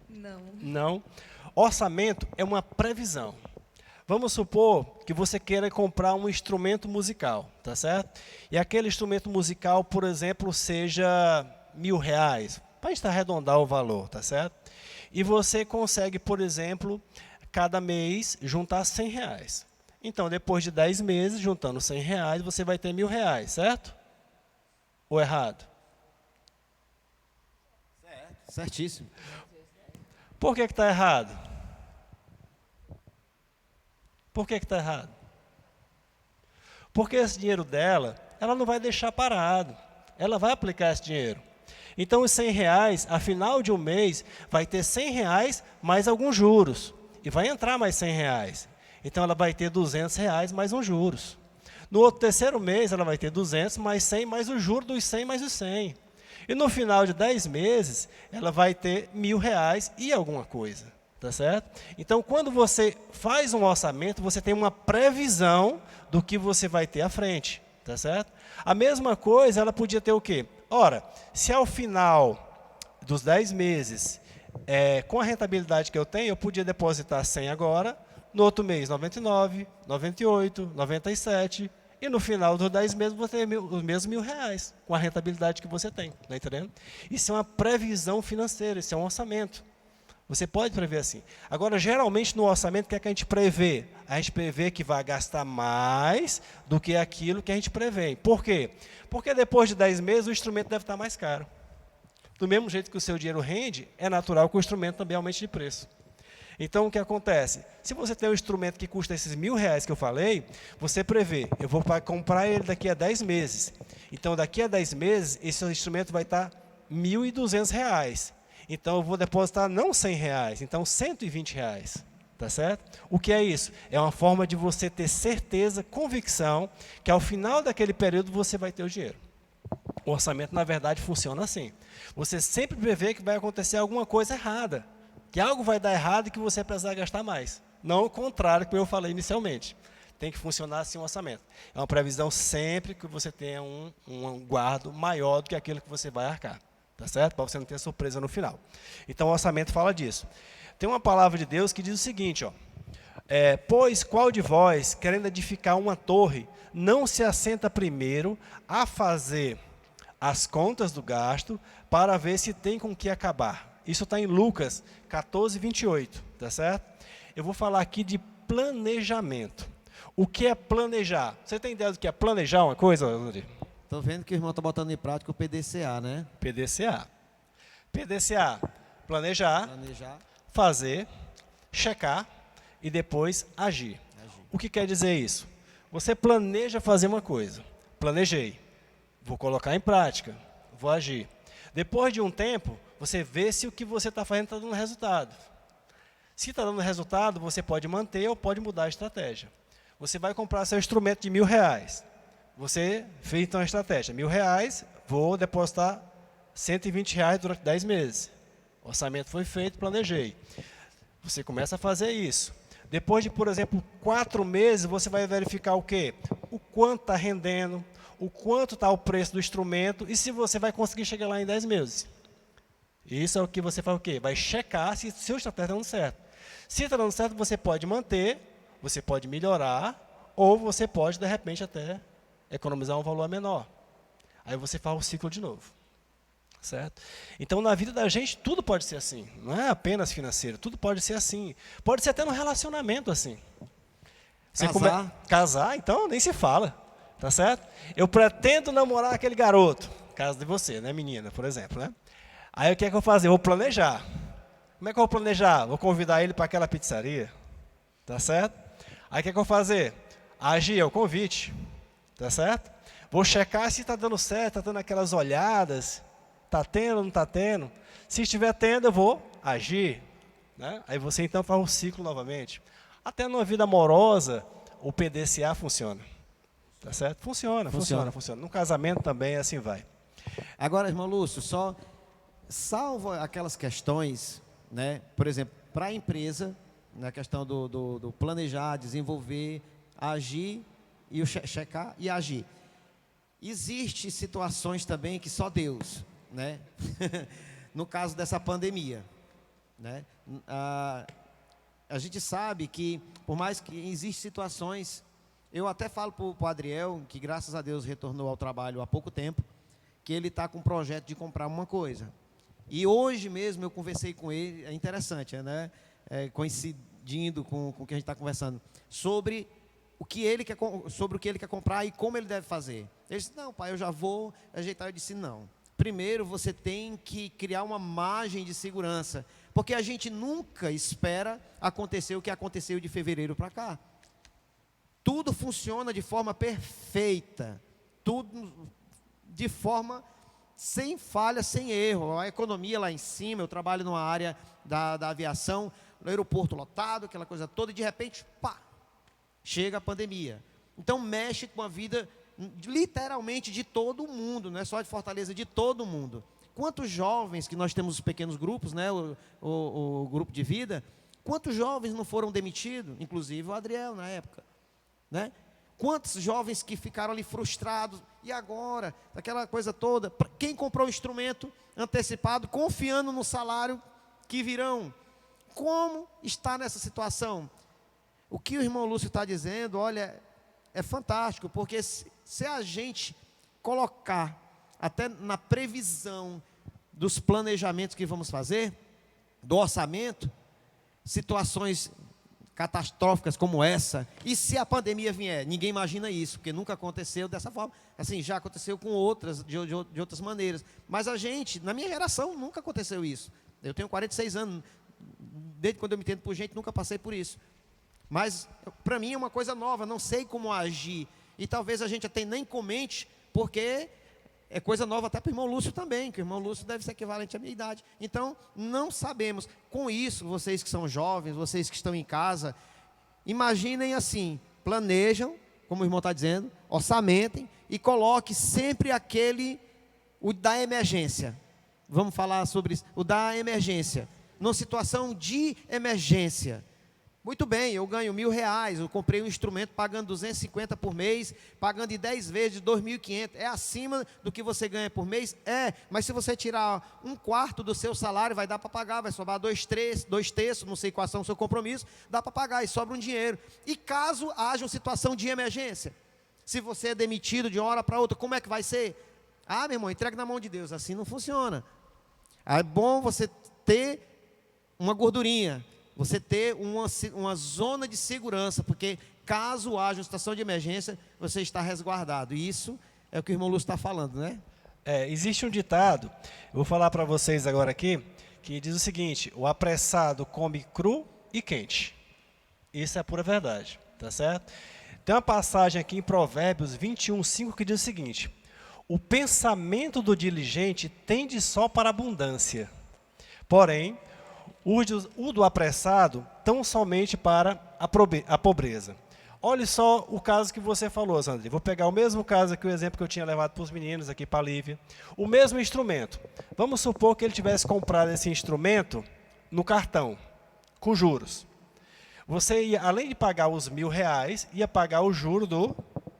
S3: Não.
S2: Não. Orçamento é uma previsão. Vamos supor que você queira comprar um instrumento musical, tá certo? E aquele instrumento musical, por exemplo, seja R$1.000, para a gente arredondar o valor, tá certo? E você consegue, por exemplo, cada mês juntar R$100. Então, depois de 10 meses, juntando R$100, você vai ter R$1.000, certo? Ou errado?
S1: Certíssimo.
S2: Por que está errado? Por que está errado? Porque esse dinheiro dela, ela não vai deixar parado. Ela vai aplicar esse dinheiro. Então, os R$100, a final de um mês, vai ter R$100 mais alguns juros. E vai entrar mais R$100. Então, ela vai ter R$200 mais uns juros. No outro terceiro mês, ela vai ter 200 mais 100 mais o juro dos 100 mais os 100. E no final de 10 meses, ela vai ter R$1.000 e alguma coisa. Tá certo? Então, quando você faz um orçamento, você tem uma previsão do que você vai ter à frente. Tá certo? A mesma coisa, ela podia ter o quê? Ora, se ao final dos 10 meses, com a rentabilidade que eu tenho, eu podia depositar 100 agora, no outro mês 99, 98, 97, e no final dos 10 meses você tem os mesmos R$1.000, com a rentabilidade que você tem. Tá entendendo? Isso é uma previsão financeira, isso é um orçamento. Você pode prever assim. Agora, geralmente, no orçamento, o que é que a gente prevê? A gente prevê que vai gastar mais do que aquilo que a gente prevê. Por quê? Porque depois de 10 meses, o instrumento deve estar mais caro. Do mesmo jeito que o seu dinheiro rende, é natural que o instrumento também aumente de preço. Então, o que acontece? Se você tem um instrumento que custa esses R$1.000 que eu falei, você prevê, eu vou comprar ele daqui a 10 meses. Então, daqui a 10 meses, esse instrumento vai estar R$1.200. Então, eu vou depositar não R$100, então R$120. Tá certo? O que é isso? É uma forma de você ter certeza, convicção, que ao final daquele período você vai ter o dinheiro. O orçamento, na verdade, funciona assim. Você sempre prevê que vai acontecer alguma coisa errada, que algo vai dar errado e que você precisar gastar mais. Não o contrário, como eu falei inicialmente. Tem que funcionar assim o orçamento. É uma previsão sempre que você tenha um guardo maior do que aquilo que você vai arcar. Tá certo? Para você não ter surpresa no final. Então, o orçamento fala disso. Tem uma palavra de Deus que diz o seguinte, ó. Pois qual de vós, querendo edificar uma torre, não se assenta primeiro a fazer as contas do gasto para ver se tem com que acabar. Isso está em Lucas 14, 28. Tá certo? Eu vou falar aqui de planejamento. O que é planejar? Você tem ideia do que é planejar uma coisa, Rodrigo?
S1: Estou vendo que o irmão está botando em prática o PDCA, né?
S2: PDCA. PDCA, planejar, fazer, checar e depois agir. O que quer dizer isso? Você planeja fazer uma coisa. Planejei. Vou colocar em prática. Vou agir. Depois de um tempo, você vê se o que você está fazendo está dando resultado. Se está dando resultado, você pode manter ou pode mudar a estratégia. Você vai comprar seu instrumento de R$1.000. Você fez então a estratégia, R$1.000, vou depositar R$120 durante 10 meses. O orçamento foi feito, planejei. Você começa a fazer isso. Depois de, por exemplo, 4 meses, você vai verificar o quê? O quanto está rendendo, o quanto está o preço do instrumento e se você vai conseguir chegar lá em 10 meses. Isso é o que você faz o quê? Vai checar se seu estratégia está dando certo. Se está dando certo, você pode manter, você pode melhorar ou você pode, de repente, até economizar um valor menor. Aí você faz o ciclo de novo. Certo? Então, na vida da gente, tudo pode ser assim. Não é apenas financeiro, tudo pode ser assim. Pode ser até no relacionamento assim. Você casar, então, nem se fala. Tá certo? Eu pretendo namorar aquele garoto. Caso de você, né, menina, por exemplo. Né? Aí, o que é que eu vou fazer? Eu vou planejar. Como é que eu vou planejar? Vou convidar ele para aquela pizzaria. Tá certo? Aí, o que é que eu vou fazer? Agir, é o convite. Tá certo? Vou checar se está dando certo, está dando aquelas olhadas, está tendo ou não está tendo. Se estiver tendo, eu vou agir. Né? Aí você então faz um ciclo novamente. Até numa vida amorosa, o PDCA funciona. Tá certo? Funciona. No casamento também assim vai.
S1: Agora, irmão Lúcio, só salva aquelas questões, né? Por exemplo, para a empresa, na questão do planejar, desenvolver, agir, e o checar e agir. Existem situações também que só Deus, né? No caso dessa pandemia, né? A gente sabe que, por mais que existem situações, eu até falo para o Adriel, que graças a Deus retornou ao trabalho há pouco tempo, que ele está com um projeto de comprar uma coisa. E hoje mesmo eu conversei com ele, é interessante, né? Coincidindo com o que a gente está conversando, sobre o que ele quer comprar e como ele deve fazer. Ele disse, não, pai, eu já vou ajeitar. Eu disse, não. Primeiro você tem que criar uma margem de segurança, porque a gente nunca espera acontecer o que aconteceu de fevereiro para cá. Tudo funciona de forma perfeita, tudo de forma sem falha, sem erro. A economia lá em cima, eu trabalho numa área da aviação, no aeroporto lotado, aquela coisa toda, e de repente, pá, chega a pandemia. Então mexe com a vida literalmente de todo mundo, não é só de Fortaleza, de todo mundo. Quantos jovens, que nós temos os pequenos grupos, né, o grupo de vida, quantos jovens não foram demitidos, inclusive o Adriel na época, né? Quantos jovens que ficaram ali frustrados, e agora, aquela coisa toda, quem comprou o instrumento antecipado, confiando no salário que virão, como está nessa situação? O que o irmão Lúcio está dizendo, olha, é fantástico, porque se a gente colocar até na previsão dos planejamentos que vamos fazer, do orçamento, situações catastróficas como essa, e se a pandemia vier, ninguém imagina isso, porque nunca aconteceu dessa forma, assim, já aconteceu com outras, de outras maneiras, mas a gente, na minha geração, nunca aconteceu isso. Eu tenho 46 anos, desde quando eu me entendo por gente, nunca passei por isso. Mas, para mim, é uma coisa nova, não sei como agir. E talvez a gente até nem comente, porque é coisa nova até para o irmão Lúcio também, que o irmão Lúcio deve ser equivalente à minha idade. Então, não sabemos. Com isso, vocês que são jovens, vocês que estão em casa, imaginem assim, planejam, como o irmão está dizendo, orçamentem e coloque sempre o da emergência. Vamos falar sobre isso, o da emergência. Numa situação de emergência. Muito bem, eu ganho R$1.000, eu comprei um instrumento pagando 250 por mês, pagando em 10 vezes, 2.500, é acima do que você ganha por mês? É, mas se você tirar 1/4 do seu salário, vai dar para pagar, vai sobrar 2/3, não sei quais são o seu compromisso, dá para pagar e sobra um dinheiro. E caso haja uma situação de emergência, se você é demitido de uma hora para outra, como é que vai ser? Ah, meu irmão, entregue na mão de Deus, assim não funciona. É bom você ter uma gordurinha, você ter uma zona de segurança, porque caso haja uma situação de emergência, você está resguardado. E isso é o que o irmão Lúcio está falando, né?
S2: Existe um ditado, eu vou falar para vocês agora aqui, que diz o seguinte: o apressado come cru e quente. Isso é a pura verdade, tá certo? Tem uma passagem aqui em Provérbios 21:5 que diz o seguinte: o pensamento do diligente tende só para a abundância, porém o do apressado, tão somente para a pobreza. Olha só o caso que você falou, Zandri. Vou pegar o mesmo caso aqui, o exemplo que eu tinha levado para os meninos aqui, para a Lívia. O mesmo instrumento. Vamos supor que ele tivesse comprado esse instrumento no cartão, com juros. Você ia, além de pagar os R$1.000, ia pagar o juro do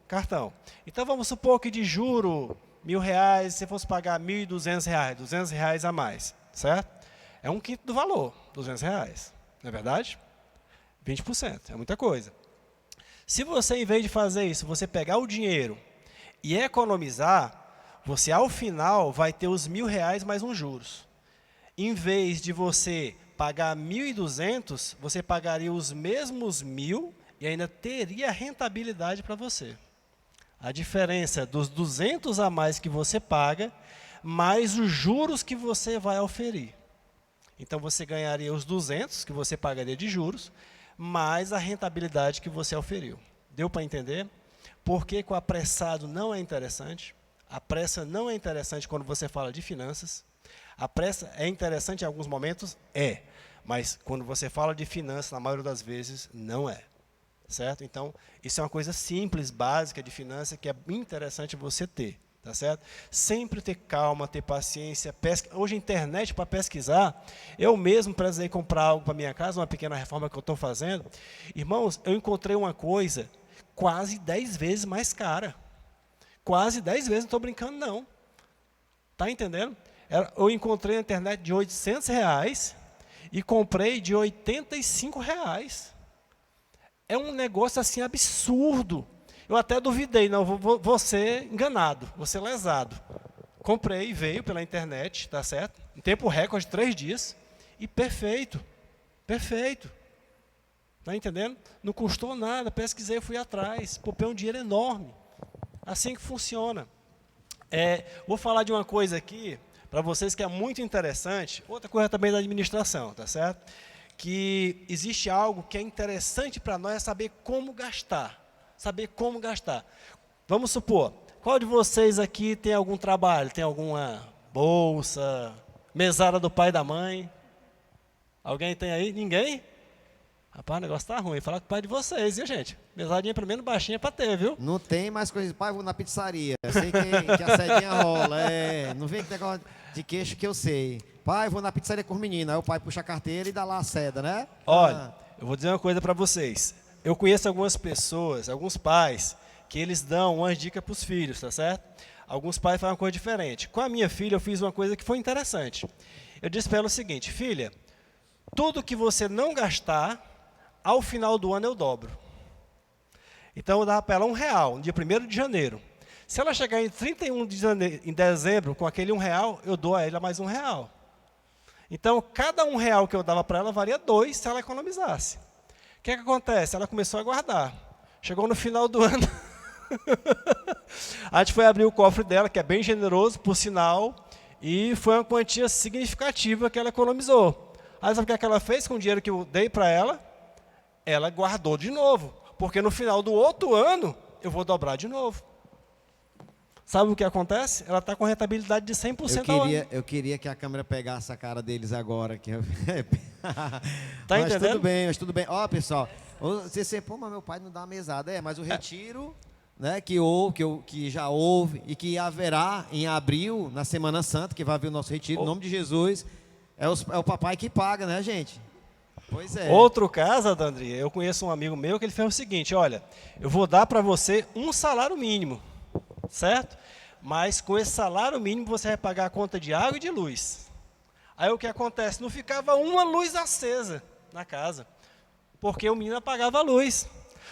S2: cartão. Então vamos supor que de juro R$1.000, você fosse pagar R$1.200, R$200 a mais, certo? É 1/5 do valor, R$200, não é verdade? 20%, é muita coisa. Se você, em vez de fazer isso, você pegar o dinheiro e economizar, você, ao final, vai ter os R$1.000 mais uns juros. Em vez de você pagar 1.200, você pagaria os mesmos 1.000 e ainda teria rentabilidade para você. A diferença dos 200 a mais que você paga, mais os juros que você vai oferir. Então, você ganharia os 200 que você pagaria de juros, mais a rentabilidade que você oferiu. Deu para entender? Por que o apressado não é interessante? A pressa não é interessante quando você fala de finanças. A pressa é interessante em alguns momentos? É. Mas quando você fala de finanças, na maioria das vezes, não é. Certo? Então, isso é uma coisa simples, básica de finanças, que é interessante você ter. Tá certo? Sempre ter calma, ter paciência. Hoje a internet para pesquisar, eu mesmo precisei comprar algo para minha casa, uma pequena reforma que eu estou fazendo. Irmãos, eu encontrei uma coisa quase 10 vezes mais cara. Quase 10 vezes, não estou brincando não. Tá entendendo? Eu encontrei na internet de R$800 e comprei de R$85. É um negócio assim absurdo. Eu até duvidei, não, vou ser enganado, vou ser lesado. comprei, veio pela internet, tá certo? Em tempo recorde, 3 dias. E perfeito. Perfeito. Tá entendendo? Não custou nada, pesquisei, fui atrás. Poupei um dinheiro enorme. Assim que funciona. Vou falar de uma coisa aqui, para vocês que é muito interessante. Outra coisa também da administração, tá certo? Que existe algo que é interessante para nós, é saber como gastar. Saber como gastar. Vamos supor, qual de vocês aqui tem algum trabalho? Tem alguma bolsa, mesada do pai e da mãe? Alguém tem aí? Ninguém? Rapaz, o negócio tá ruim. Falar com o pai de vocês, viu, gente? Mesadinha pelo menos baixinha para ter, viu?
S1: Não tem mais coisa. Pai, vou na pizzaria. Eu sei que a sedinha rola. Não vem com negócio de queixo que eu sei. Pai, vou na pizzaria com os meninos. Aí o pai puxa a carteira e dá lá a seda, né?
S2: Olha, eu vou dizer uma coisa para vocês. Eu conheço algumas pessoas, alguns pais, que eles dão umas dicas para os filhos, tá certo? Alguns pais fazem uma coisa diferente. Com a minha filha, eu fiz uma coisa que foi interessante. Eu disse para ela o seguinte: filha, tudo que você não gastar, ao final do ano eu dobro. Então eu dava para ela R$1, no dia 1º de janeiro. Se ela chegar em 31 de dezembro com aquele R$1, eu dou a ela mais R$1. Então, cada R$1 que eu dava para ela valia 2 se ela economizasse. O que acontece? Ela começou a guardar. Chegou no final do ano, a gente foi abrir o cofre dela, que é bem generoso, por sinal, e foi uma quantia significativa que ela economizou. Aí sabe o que ela fez com o dinheiro que eu dei para ela? Ela guardou de novo, porque no final do outro ano, eu vou dobrar de novo. Sabe o que acontece? Ela está com rentabilidade de 100% ao ano.
S1: Eu queria que a câmera pegasse a cara deles agora.
S2: Tá entendendo?
S1: Mas tudo bem. Ó, pessoal, você pô, mas meu pai não dá uma mesada. Mas o retiro, né, que já houve e que haverá em abril, na Semana Santa, que vai haver o nosso retiro, em nome de Jesus, é o papai que paga, né, gente? Pois é.
S2: Outro caso, Adandria, eu conheço um amigo meu que ele fez o seguinte: olha, eu vou dar para você um salário mínimo, certo? Mas com esse salário mínimo você vai pagar a conta de água e de luz. Aí o que acontece? Não ficava uma luz acesa na casa, porque o menino apagava a luz.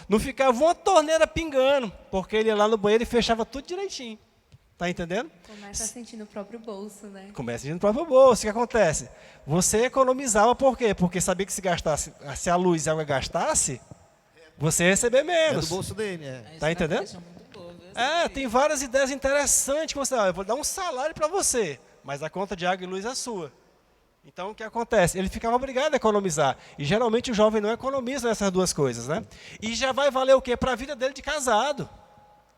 S2: Não ficava uma torneira pingando, porque ele ia lá no banheiro e fechava tudo direitinho. Tá entendendo?
S3: Começa a sentir no próprio bolso, né?
S2: Começa a sentir no próprio bolso. O que acontece? Você economizava por quê? Porque sabia que se a luz e a água gastasse, você ia receber menos.
S1: É do bolso dele,
S2: Tá entendendo? Tem várias ideias interessantes que você, eu vou dar um salário para você, mas a conta de água e luz é sua. Então, o que acontece? Ele ficava obrigado a economizar. E, geralmente, o jovem não economiza nessas duas coisas, né? E já vai valer o quê? Para a vida dele de casado.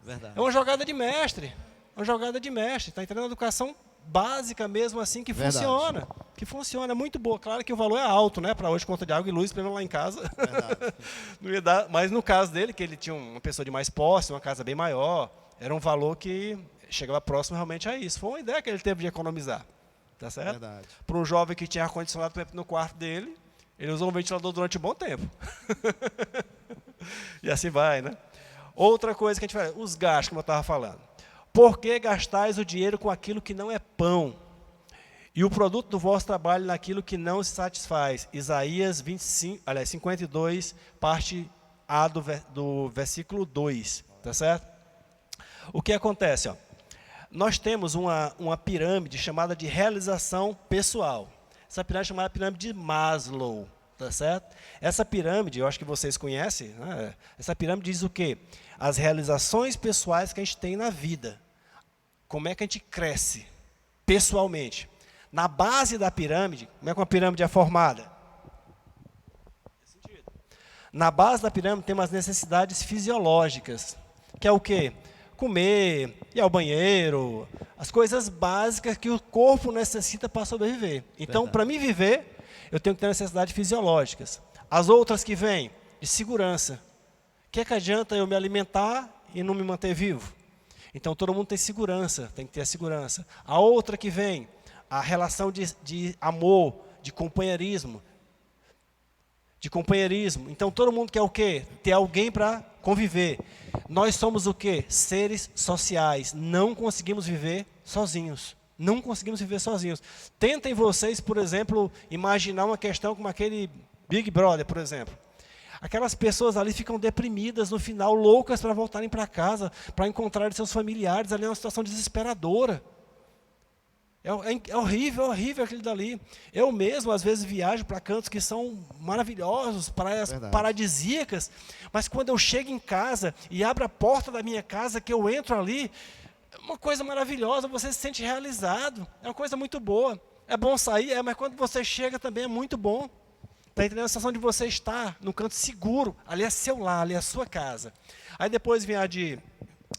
S1: Verdade.
S2: É uma jogada de mestre. Uma jogada de mestre. Está entrando na educação básica mesmo assim, que funciona. Que funciona, é muito boa. Claro que o valor é alto, né? Para hoje, conta de água e luz, pelo menos lá em casa. Não ia dar, mas no caso dele, que ele tinha uma pessoa de mais posse, uma casa bem maior, era um valor que chegava próximo realmente a isso. Foi uma ideia que ele teve de economizar. Tá certo? Para um jovem que tinha ar-condicionado no quarto dele, ele usou um ventilador durante um bom tempo. E assim vai, né? Outra coisa que a gente fala, os gastos, como eu estava falando. Por que gastais o dinheiro com aquilo que não é pão? E o produto do vosso trabalho naquilo que não se satisfaz. Isaías 52, parte A do versículo 2. Tá certo? O que acontece? Ó? Nós temos uma pirâmide chamada de realização pessoal. Essa pirâmide é chamada pirâmide de Maslow. Tá certo? Essa pirâmide, eu acho que vocês conhecem, né? Essa pirâmide diz o quê? As realizações pessoais que a gente tem na vida. Como é que a gente cresce pessoalmente? Na base da pirâmide, como é que uma pirâmide é formada? Na base da pirâmide tem umas necessidades fisiológicas, que é o quê? Comer, ir ao banheiro, as coisas básicas que o corpo necessita para sobreviver. Então, para mim viver, eu tenho que ter necessidades fisiológicas. As outras que vêm, de segurança. O que adianta eu me alimentar e não me manter vivo? Então, todo mundo tem segurança, tem que ter a segurança. A outra que vem, a relação de amor, de companheirismo. Então, todo mundo quer o quê? Ter alguém para conviver. Nós somos o quê? Seres sociais. Não conseguimos viver sozinhos. Não conseguimos viver sozinhos. Tentem vocês, por exemplo, imaginar uma questão como aquele Big Brother, por exemplo. Aquelas pessoas ali ficam deprimidas no final, loucas para voltarem para casa, para encontrarem seus familiares. Ali é uma situação desesperadora. É horrível aquilo dali. Eu mesmo, às vezes, viajo para cantos que são maravilhosos, praias paradisíacas, mas quando eu chego em casa e abro a porta da minha casa, que eu entro ali, é uma coisa maravilhosa, você se sente realizado, é uma coisa muito boa. É bom sair, mas quando você chega também é muito bom. Está entendendo? A sensação de você estar num canto seguro, ali é seu lar, ali é a sua casa. Aí depois vem a de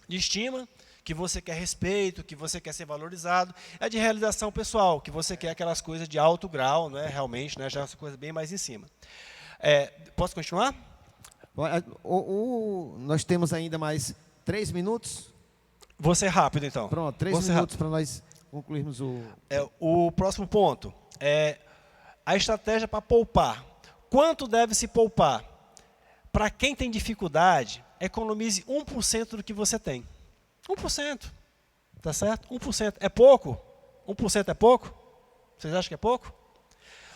S2: estima, que você quer respeito, que você quer ser valorizado, é de realização pessoal, que você quer aquelas coisas de alto grau, né, realmente, né, já é uma coisa bem mais em cima. Posso continuar?
S1: Nós temos ainda mais 3 minutos.
S2: Vou ser rápido, então.
S1: Pronto, 3 minutos para nós concluirmos o...
S2: O próximo ponto é a estratégia para poupar. Quanto deve se poupar? Para quem tem dificuldade, economize 1% do que você tem. 1%, tá certo? 1%. É pouco? 1% é pouco? Vocês acham que é pouco?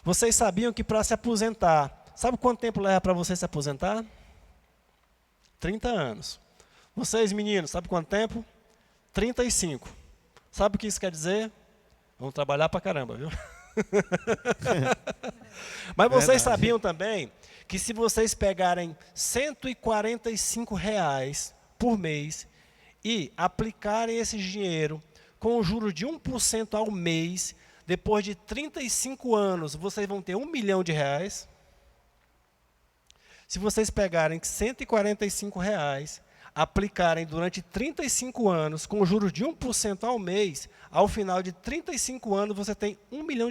S2: Vocês sabiam que para se aposentar, sabe quanto tempo leva para você se aposentar? 30 anos. Vocês, meninos, sabe quanto tempo? 35. Sabe o que isso quer dizer? Vamos trabalhar para caramba, viu? Mas vocês sabiam também que se vocês pegarem R$ 145 por mês e aplicarem esse dinheiro com o juro de 1% ao mês, depois de 35 anos, vocês vão ter R$ 1 milhão. Se vocês pegarem R$ 145, aplicarem durante 35 anos, com juros de 1% ao mês, ao final de 35 anos, você tem R$ 1 milhão.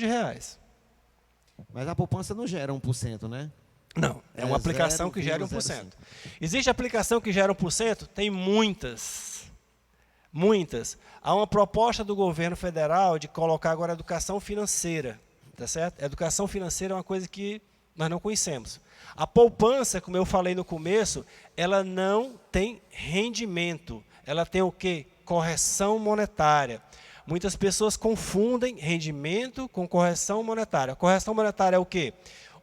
S1: Mas a poupança não gera 1%, né?
S2: Não, é uma aplicação que gera 1%. Existe aplicação que gera 1%? Tem muitas. Muitas. Há uma proposta do governo federal de colocar agora a educação financeira. Tá certo? A educação financeira é uma coisa que nós não conhecemos. A poupança, como eu falei no começo, ela não tem rendimento. Ela tem o quê? Correção monetária. Muitas pessoas confundem rendimento com correção monetária. A correção monetária é o quê?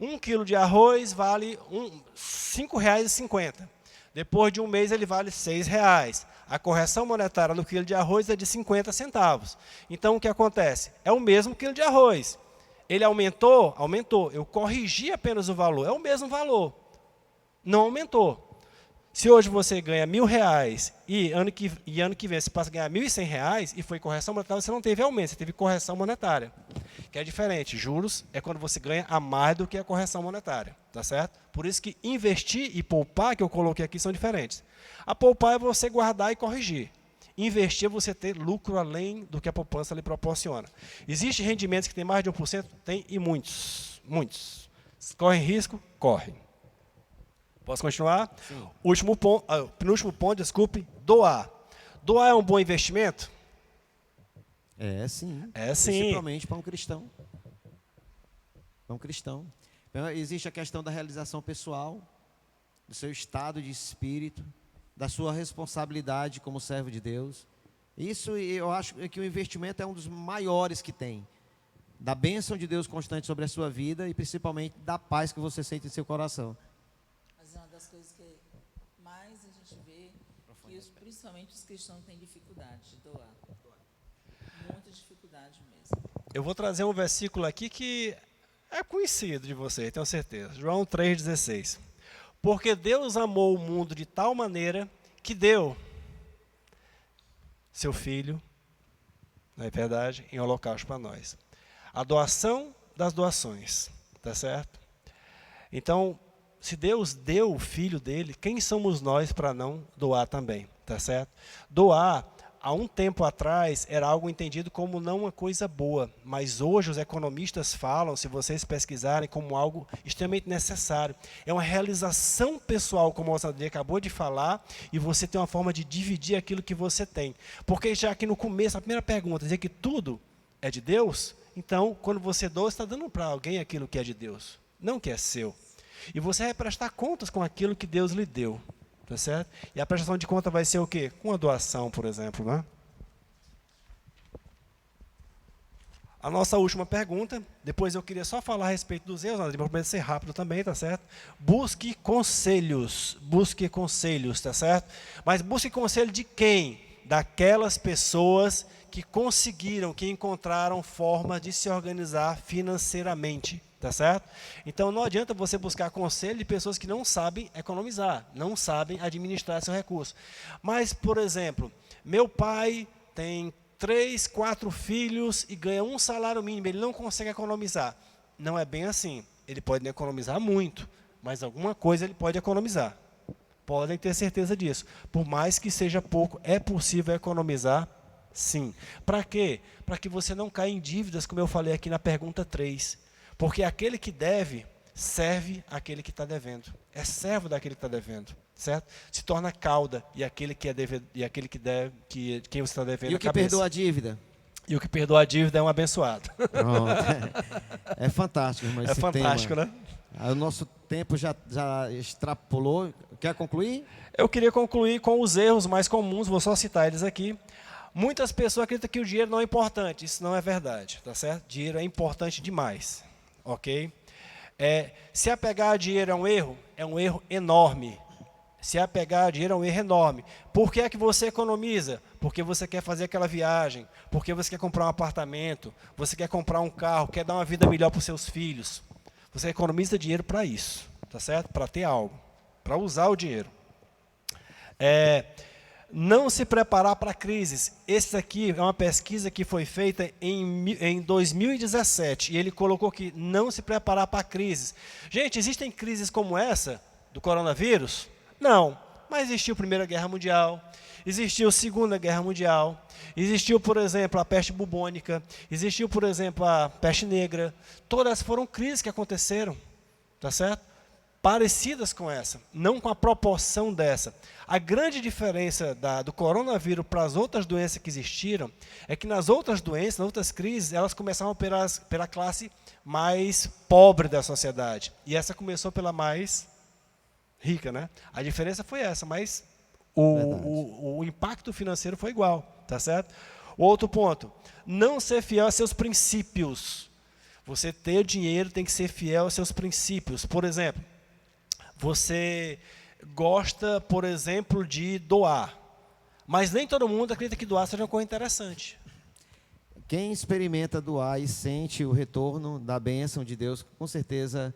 S2: 1 quilo de arroz vale R$ 5,50. Depois de um mês ele vale R$ 6,00. A correção monetária no quilo de arroz é de 50 centavos. Então o que acontece? É o mesmo quilo de arroz. Ele aumentou? Aumentou. Eu corrigi apenas o valor. É o mesmo valor. Não aumentou. Se hoje você ganha R$ 1.000 e ano que vem você passa a ganhar R$ 1.100 e foi correção monetária, você não teve aumento, você teve correção monetária. Que é diferente. Juros é quando você ganha a mais do que a correção monetária. Tá certo? Por isso que investir e poupar, que eu coloquei aqui, são diferentes. A poupar é você guardar e corrigir. Investir é você ter lucro além do que a poupança lhe proporciona. Existem rendimentos que têm mais de 1%? Tem, e muitos. Muitos. Correm risco? Correm. Posso continuar? Sim. Penúltimo ponto, desculpe, doar. Doar é um bom investimento?
S1: É sim.
S2: É sim.
S1: Principalmente para um cristão. Para um cristão. Então, existe a questão da realização pessoal, do seu estado de espírito, da sua responsabilidade como servo de Deus. Isso eu acho que o investimento é um dos maiores que tem. Da bênção de Deus constante sobre a sua vida e principalmente da paz que você sente em seu coração.
S4: Mas é uma das coisas que mais a gente vê, que principalmente os cristãos têm dificuldade de doar. Muita dificuldade mesmo.
S2: Eu vou trazer um versículo aqui que é conhecido de vocês, tenho certeza. João 3,16. Porque Deus amou o mundo de tal maneira que deu seu Filho, não é verdade, em holocausto para nós. A doação das doações, tá certo? Então, se Deus deu o Filho dele, quem somos nós para não doar também, tá certo? Doar, há um tempo atrás, era algo entendido como não uma coisa boa, mas hoje os economistas falam, se vocês pesquisarem, como algo extremamente necessário. É uma realização pessoal, como o Sandrinho acabou de falar, e você tem uma forma de dividir aquilo que você tem. Porque já que no começo, a primeira pergunta, dizer que tudo é de Deus, então, quando você doa, você está dando para alguém aquilo que é de Deus, não que é seu. E você vai prestar contas com aquilo que Deus lhe deu. Tá certo? E a prestação de conta vai ser o quê? Com a doação, por exemplo, né? A nossa última pergunta, depois eu queria só falar a respeito dos erros, mas vou ser rápido também, tá certo? Busque conselhos, tá certo? Mas busque conselho de quem? Daquelas pessoas que conseguiram, que encontraram forma de se organizar financeiramente, tá certo? Então não adianta você buscar conselho de pessoas que não sabem economizar, não sabem administrar seu recurso. Mas, por exemplo, meu pai tem 3, 4 filhos e ganha um salário mínimo, ele não consegue economizar. Não é bem assim. Ele pode não economizar muito, mas alguma coisa ele pode economizar. Podem ter certeza disso. Por mais que seja pouco, é possível economizar, sim. Para quê? Para que você não caia em dívidas, como eu falei aqui na pergunta 3. Porque aquele que deve, serve aquele que está devendo. É servo daquele que está devendo, certo? Se torna cauda, e aquele que é deve, e aquele que deve, quem você está devendo,
S1: E o que perdoa a dívida?
S2: E o que perdoa a dívida é um abençoado.
S1: Pronto. É fantástico, irmão, esse
S2: fantástico,
S1: tema.
S2: né?
S1: O nosso tempo já extrapolou. Quer concluir?
S2: Eu queria concluir com os erros mais comuns, vou só citar eles aqui. Muitas pessoas acreditam que o dinheiro não é importante. Isso não é verdade, tá certo? Dinheiro é importante demais, ok? Se apegar a dinheiro é um erro enorme. Se apegar a dinheiro é um erro enorme. Por que é que você economiza? Porque você quer fazer aquela viagem, porque você quer comprar um apartamento, você quer comprar um carro, quer dar uma vida melhor para os seus filhos. Você economiza dinheiro para isso, tá certo? Para ter algo, para usar o dinheiro. Não se preparar para crises. Esse aqui é uma pesquisa que foi feita em 2017, e ele colocou que não se preparar para crises. Gente, existem crises como essa, do coronavírus? Não, mas existiu a Primeira Guerra Mundial, existiu a Segunda Guerra Mundial, existiu, por exemplo, a peste bubônica, existiu, por exemplo, a peste negra. Todas foram crises que aconteceram, tá certo? Parecidas com essa, não com a proporção dessa. A grande diferença do coronavírus para as outras doenças que existiram é que nas outras doenças, nas outras crises, elas começavam pela classe mais pobre da sociedade. E essa começou pela mais rica, né? A diferença foi essa, mas o impacto financeiro foi igual, tá certo? Outro ponto, não ser fiel a seus princípios. Você ter dinheiro tem que ser fiel aos seus princípios. Por exemplo, você gosta, por exemplo, de doar, mas nem todo mundo acredita que doar seja uma coisa interessante.
S1: Quem experimenta doar e sente o retorno da bênção de Deus, com certeza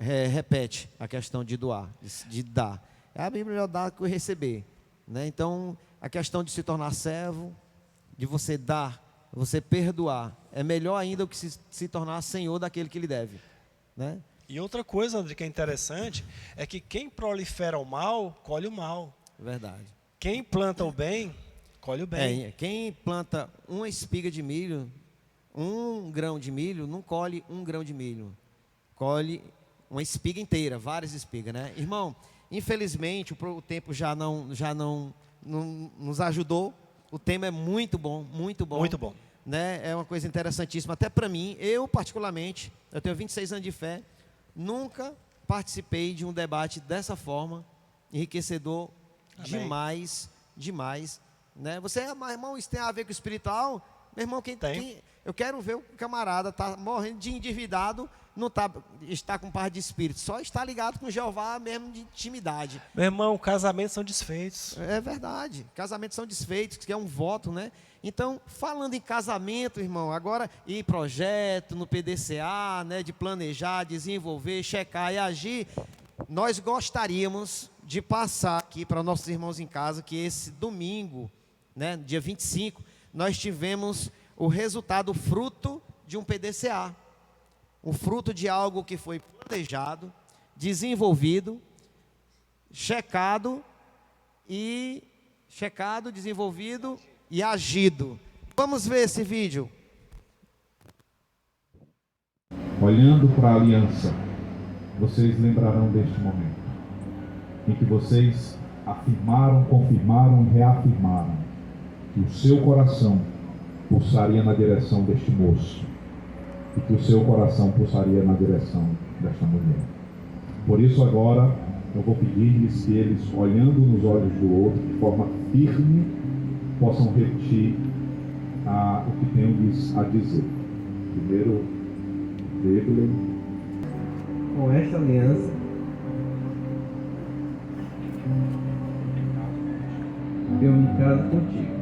S1: repete a questão de doar, de dar. A Bíblia dá que receber, né? Então, a questão de se tornar servo, de você dar, você perdoar, é melhor ainda do que se tornar senhor daquele que lhe deve, né?
S2: E outra coisa, André, que é interessante, é que quem prolifera o mal, colhe o mal.
S1: Verdade.
S2: Quem planta o bem, colhe o bem.
S1: Quem planta uma espiga de milho, 1 grão de milho, não colhe 1 grão de milho. Colhe uma espiga inteira, várias espigas, né? Irmão, infelizmente o tempo já não nos ajudou. O tema é muito bom, muito bom.
S2: Muito bom.
S1: Né? É uma coisa interessantíssima, até para mim. Eu particularmente, eu tenho 26 anos de fé, nunca participei de um debate dessa forma, enriquecedor. Amém. Demais, né? Você, irmão, isso tem a ver com o espiritual? Meu irmão, eu quero ver o camarada tá morrendo de endividado, não está com paz de espírito, só está ligado com Jeová mesmo de intimidade.
S2: Meu irmão, casamentos são desfeitos.
S1: É verdade, casamentos são desfeitos, que é um voto, né? Então, falando em casamento, irmão, agora e projeto no PDCA, né, de planejar, desenvolver, checar e agir, nós gostaríamos de passar aqui para nossos irmãos em casa que esse domingo, né, dia 25, nós tivemos o resultado, o fruto de um PDCA, o fruto de algo que foi planejado, desenvolvido, desenvolvido e agido. Vamos ver esse vídeo.
S5: Olhando para a aliança, vocês lembrarão deste momento em que vocês afirmaram, confirmaram e reafirmaram que o seu coração pulsaria na direção deste moço e que o seu coração pulsaria na direção desta mulher. Por isso agora eu vou pedir-lhes que eles, olhando nos olhos do outro de forma firme, possam repetir o que tenho-lhes a dizer. Primeiro, Webley.
S6: Com esta aliança, eu me caso contigo.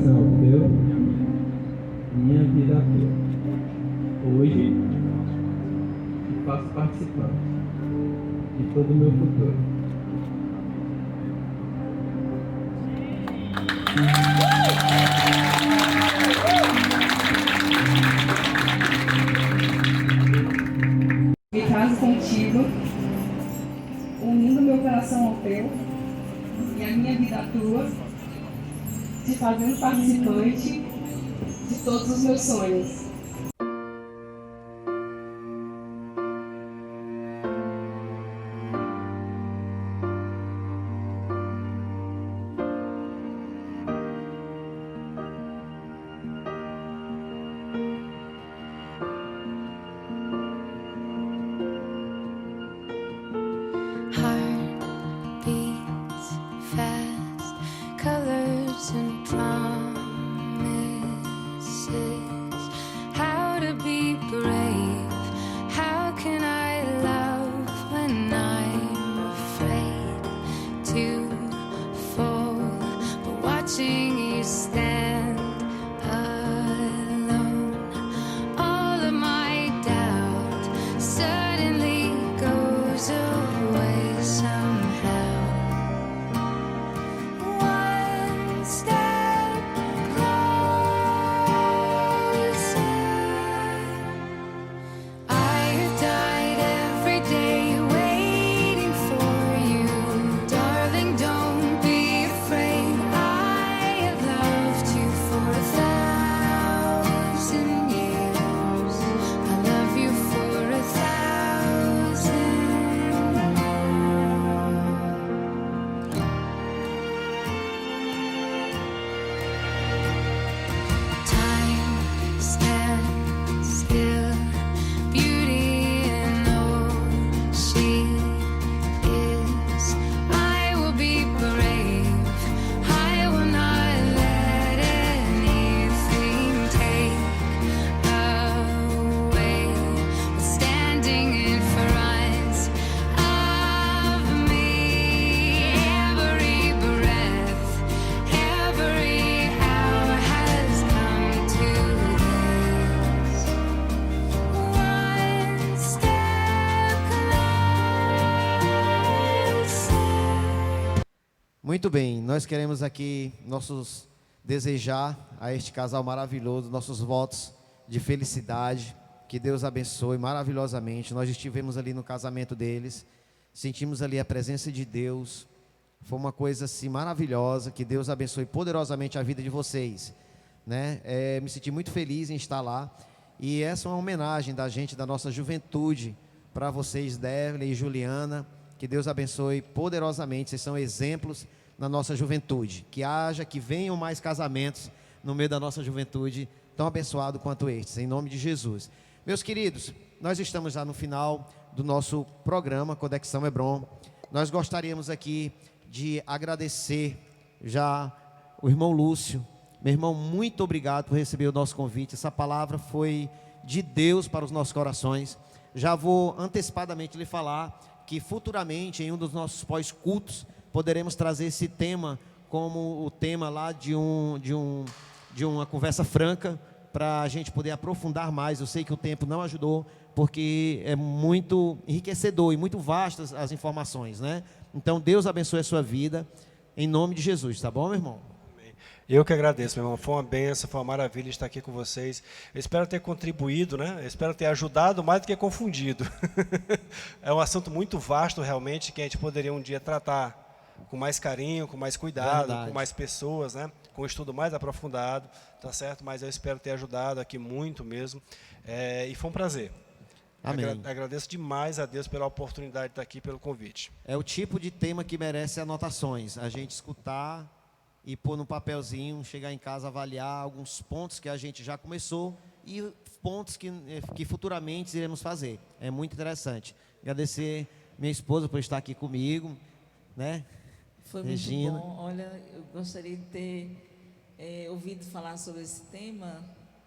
S6: coração ao teu, minha vida a tua. Hoje, te faço participante de todo o meu futuro.
S7: Me caso contigo, unindo meu coração ao teu e a minha vida à tua, te fazendo participante de todos os meus sonhos.
S8: Heart beats fast, colors and promises. How to be brave? How can I love when I'm afraid to fall? But watching you stand alone, all of my doubt suddenly goes away somehow. One step closer. I have died every day waiting for you, darling. Don't be afraid. I have loved you for 1,000 years. I love you for 1,000 more. Time stands still, beauty in all she is. I will be brave. I will not let anything take away what's standing in front of me. Every breath, every hour has come to this. One step closer.
S1: Muito bem, nós queremos aqui desejar a este casal maravilhoso, nossos votos de felicidade, que Deus abençoe maravilhosamente. Nós estivemos ali no casamento deles, sentimos ali a presença de Deus, foi uma coisa assim maravilhosa, que Deus abençoe poderosamente a vida de vocês, né? Me senti muito feliz em estar lá, e essa é uma homenagem da gente, da nossa juventude, para vocês, Devlin e Juliana. Que Deus abençoe poderosamente, vocês são exemplos na nossa juventude. Que venham mais casamentos no meio da nossa juventude, tão abençoado quanto estes, em nome de Jesus. Meus queridos, nós estamos já no final do nosso programa Conexão Hebron. Nós gostaríamos aqui de agradecer já o irmão Lúcio. Meu irmão, muito obrigado por receber o nosso convite. Essa palavra foi de Deus para os nossos corações. Já vou antecipadamente lhe falar que futuramente, em um dos nossos pós-cultos, poderemos trazer esse tema como o tema lá de uma conversa franca, para a gente poder aprofundar mais. Eu sei que o tempo não ajudou, porque é muito enriquecedor e muito vastas as informações, né? Então, Deus abençoe a sua vida, em nome de Jesus, tá bom, meu irmão?
S2: Eu que agradeço, meu irmão. Foi uma benção, foi uma maravilha estar aqui com vocês. Eu espero ter contribuído, né? Eu espero ter ajudado mais do que confundido. É um assunto muito vasto, realmente, que a gente poderia um dia tratar com mais carinho, com mais cuidado,
S1: Verdade.
S2: com mais pessoas, né? Com um estudo mais aprofundado, tá certo? Mas eu espero ter ajudado aqui muito mesmo. E foi um prazer.
S1: Amém.
S2: Agradeço demais a Deus pela oportunidade de estar aqui, pelo convite.
S1: É o tipo de tema que merece anotações. A gente escutar e pôr no papelzinho, chegar em casa, avaliar alguns pontos que a gente já começou e pontos que futuramente iremos fazer. É muito interessante. Agradecer minha esposa por estar aqui comigo, né?
S4: Foi
S1: Regina.
S4: muito bom. Olha, eu gostaria de ter ouvido falar sobre esse tema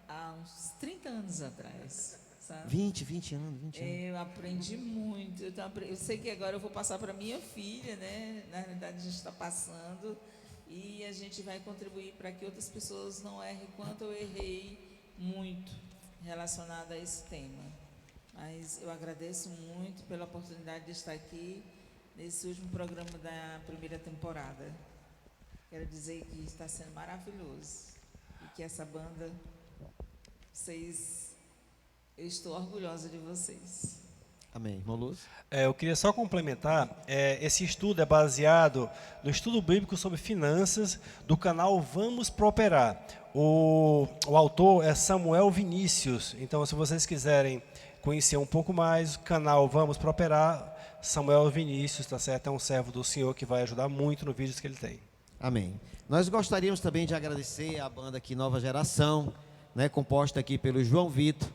S4: há uns 30 anos atrás. Sabe?
S1: 20 anos.
S4: Eu aprendi muito. Eu sei que agora eu vou passar para minha filha, né? Na realidade, a gente está passando. e a gente vai contribuir para que outras pessoas não errem quanto eu errei muito relacionado a esse tema. Mas eu agradeço muito pela oportunidade de estar aqui nesse último programa da primeira temporada. Quero dizer que está sendo maravilhoso e que essa banda, eu estou orgulhosa de vocês.
S1: Amém. Irmão Lúcio?
S2: Eu queria só complementar, esse estudo é baseado no estudo bíblico sobre finanças do canal Vamos Prosperar. O autor é Samuel Vinícius, então se vocês quiserem conhecer um pouco mais, o canal Vamos Prosperar, Samuel Vinícius, tá certo? É um servo do Senhor que vai ajudar muito no vídeo que ele tem.
S1: Amém. Nós gostaríamos também de agradecer a banda aqui Nova Geração, né, composta aqui pelo João Vitor,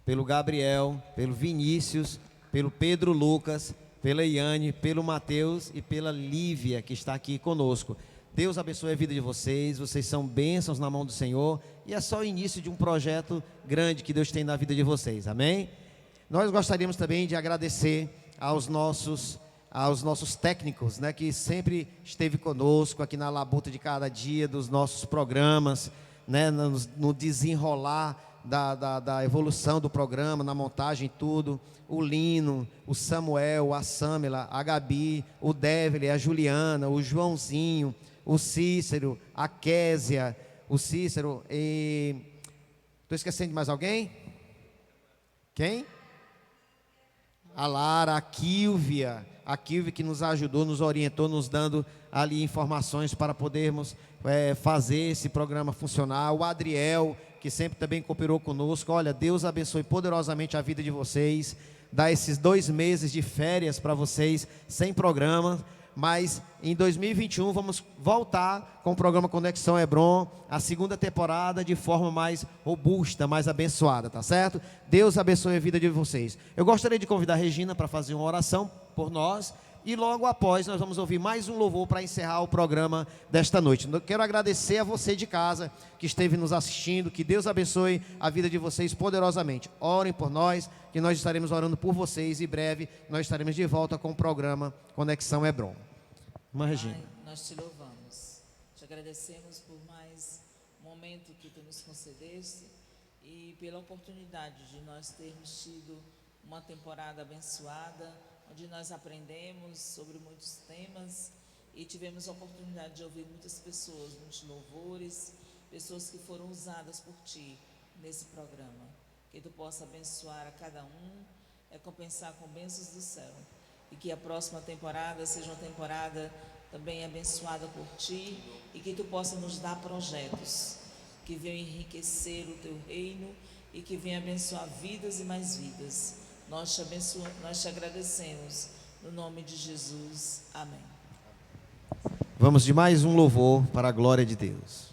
S1: pelo Gabriel, pelo Vinícius, pelo Pedro Lucas, pela Iane, pelo Mateus e pela Lívia, que está aqui conosco. Deus abençoe a vida de vocês, vocês são bênçãos na mão do Senhor, e é só o início de um projeto grande que Deus tem na vida de vocês, amém? Nós gostaríamos também de agradecer aos nossos técnicos, né, que sempre esteve conosco aqui na labuta de cada dia dos nossos programas, né, no desenrolar da evolução do programa, na montagem tudo, o Lino, o Samuel, a Samela, a Gabi, o Devely, a Juliana, o Joãozinho, o Cícero, a Késia, o Cícero e... Estou esquecendo de mais alguém? Quem? A Lara, a Kílvia que nos ajudou, nos orientou, nos dando ali informações para podermos fazer esse programa funcionar. O Adriel, que sempre também cooperou conosco. Olha, Deus abençoe poderosamente a vida de vocês, dá esses 2 meses de férias para vocês, sem programa, mas em 2021 vamos voltar com o programa Conexão Hebron, a 2ª temporada de forma mais robusta, mais abençoada, tá certo? Deus abençoe a vida de vocês. Eu gostaria de convidar a Regina para fazer uma oração por nós, e logo após nós vamos ouvir mais um louvor para encerrar o programa desta noite. Eu quero agradecer a você de casa que esteve nos assistindo, que Deus abençoe a vida de vocês poderosamente. Orem por nós, que nós estaremos orando por vocês, e breve nós estaremos de volta com o programa Conexão Hebron. Irmã Regina.
S4: Pai, nós te louvamos, te agradecemos por mais um momento que tu nos concedeste e pela oportunidade de nós termos tido uma temporada abençoada, onde nós aprendemos sobre muitos temas e tivemos a oportunidade de ouvir muitas pessoas, muitos louvores, pessoas que foram usadas por ti nesse programa. Que tu possa abençoar a cada um, recompensar com bênçãos do céu, e que a próxima temporada seja uma temporada também abençoada por ti, e que tu possa nos dar projetos que venham enriquecer o teu reino e que venham abençoar vidas e mais vidas. Nós te abençoamos, nós te agradecemos, no nome de Jesus. Amém.
S1: Vamos de mais um louvor para a glória de Deus.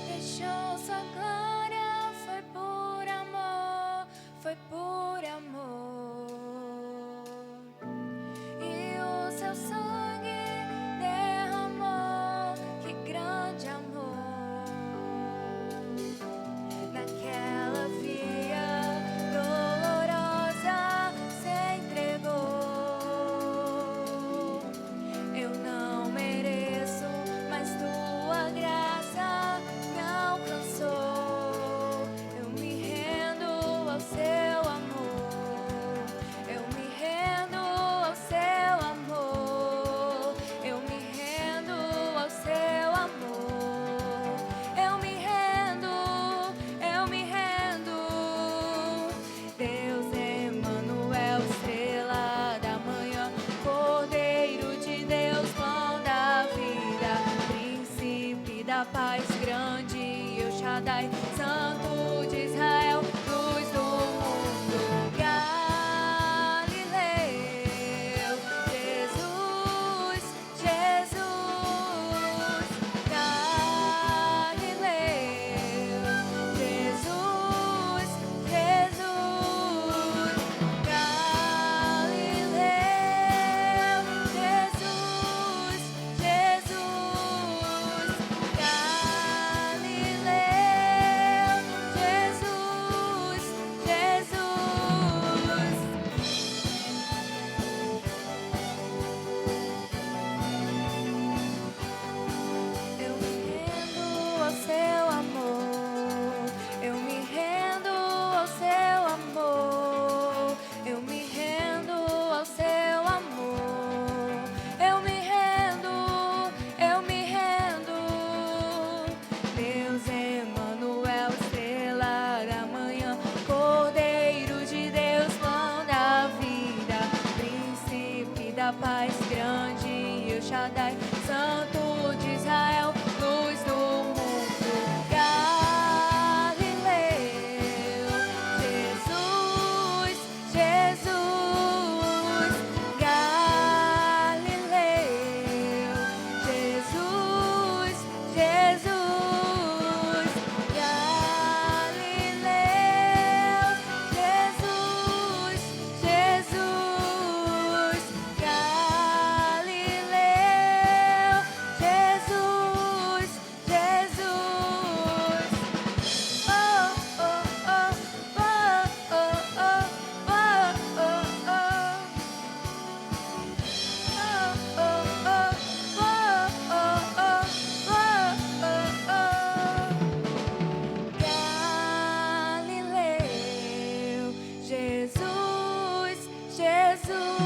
S8: Deixou sua glória, foi por amor, foi por amor. E o seu sangue
S3: Jesus, Jesus.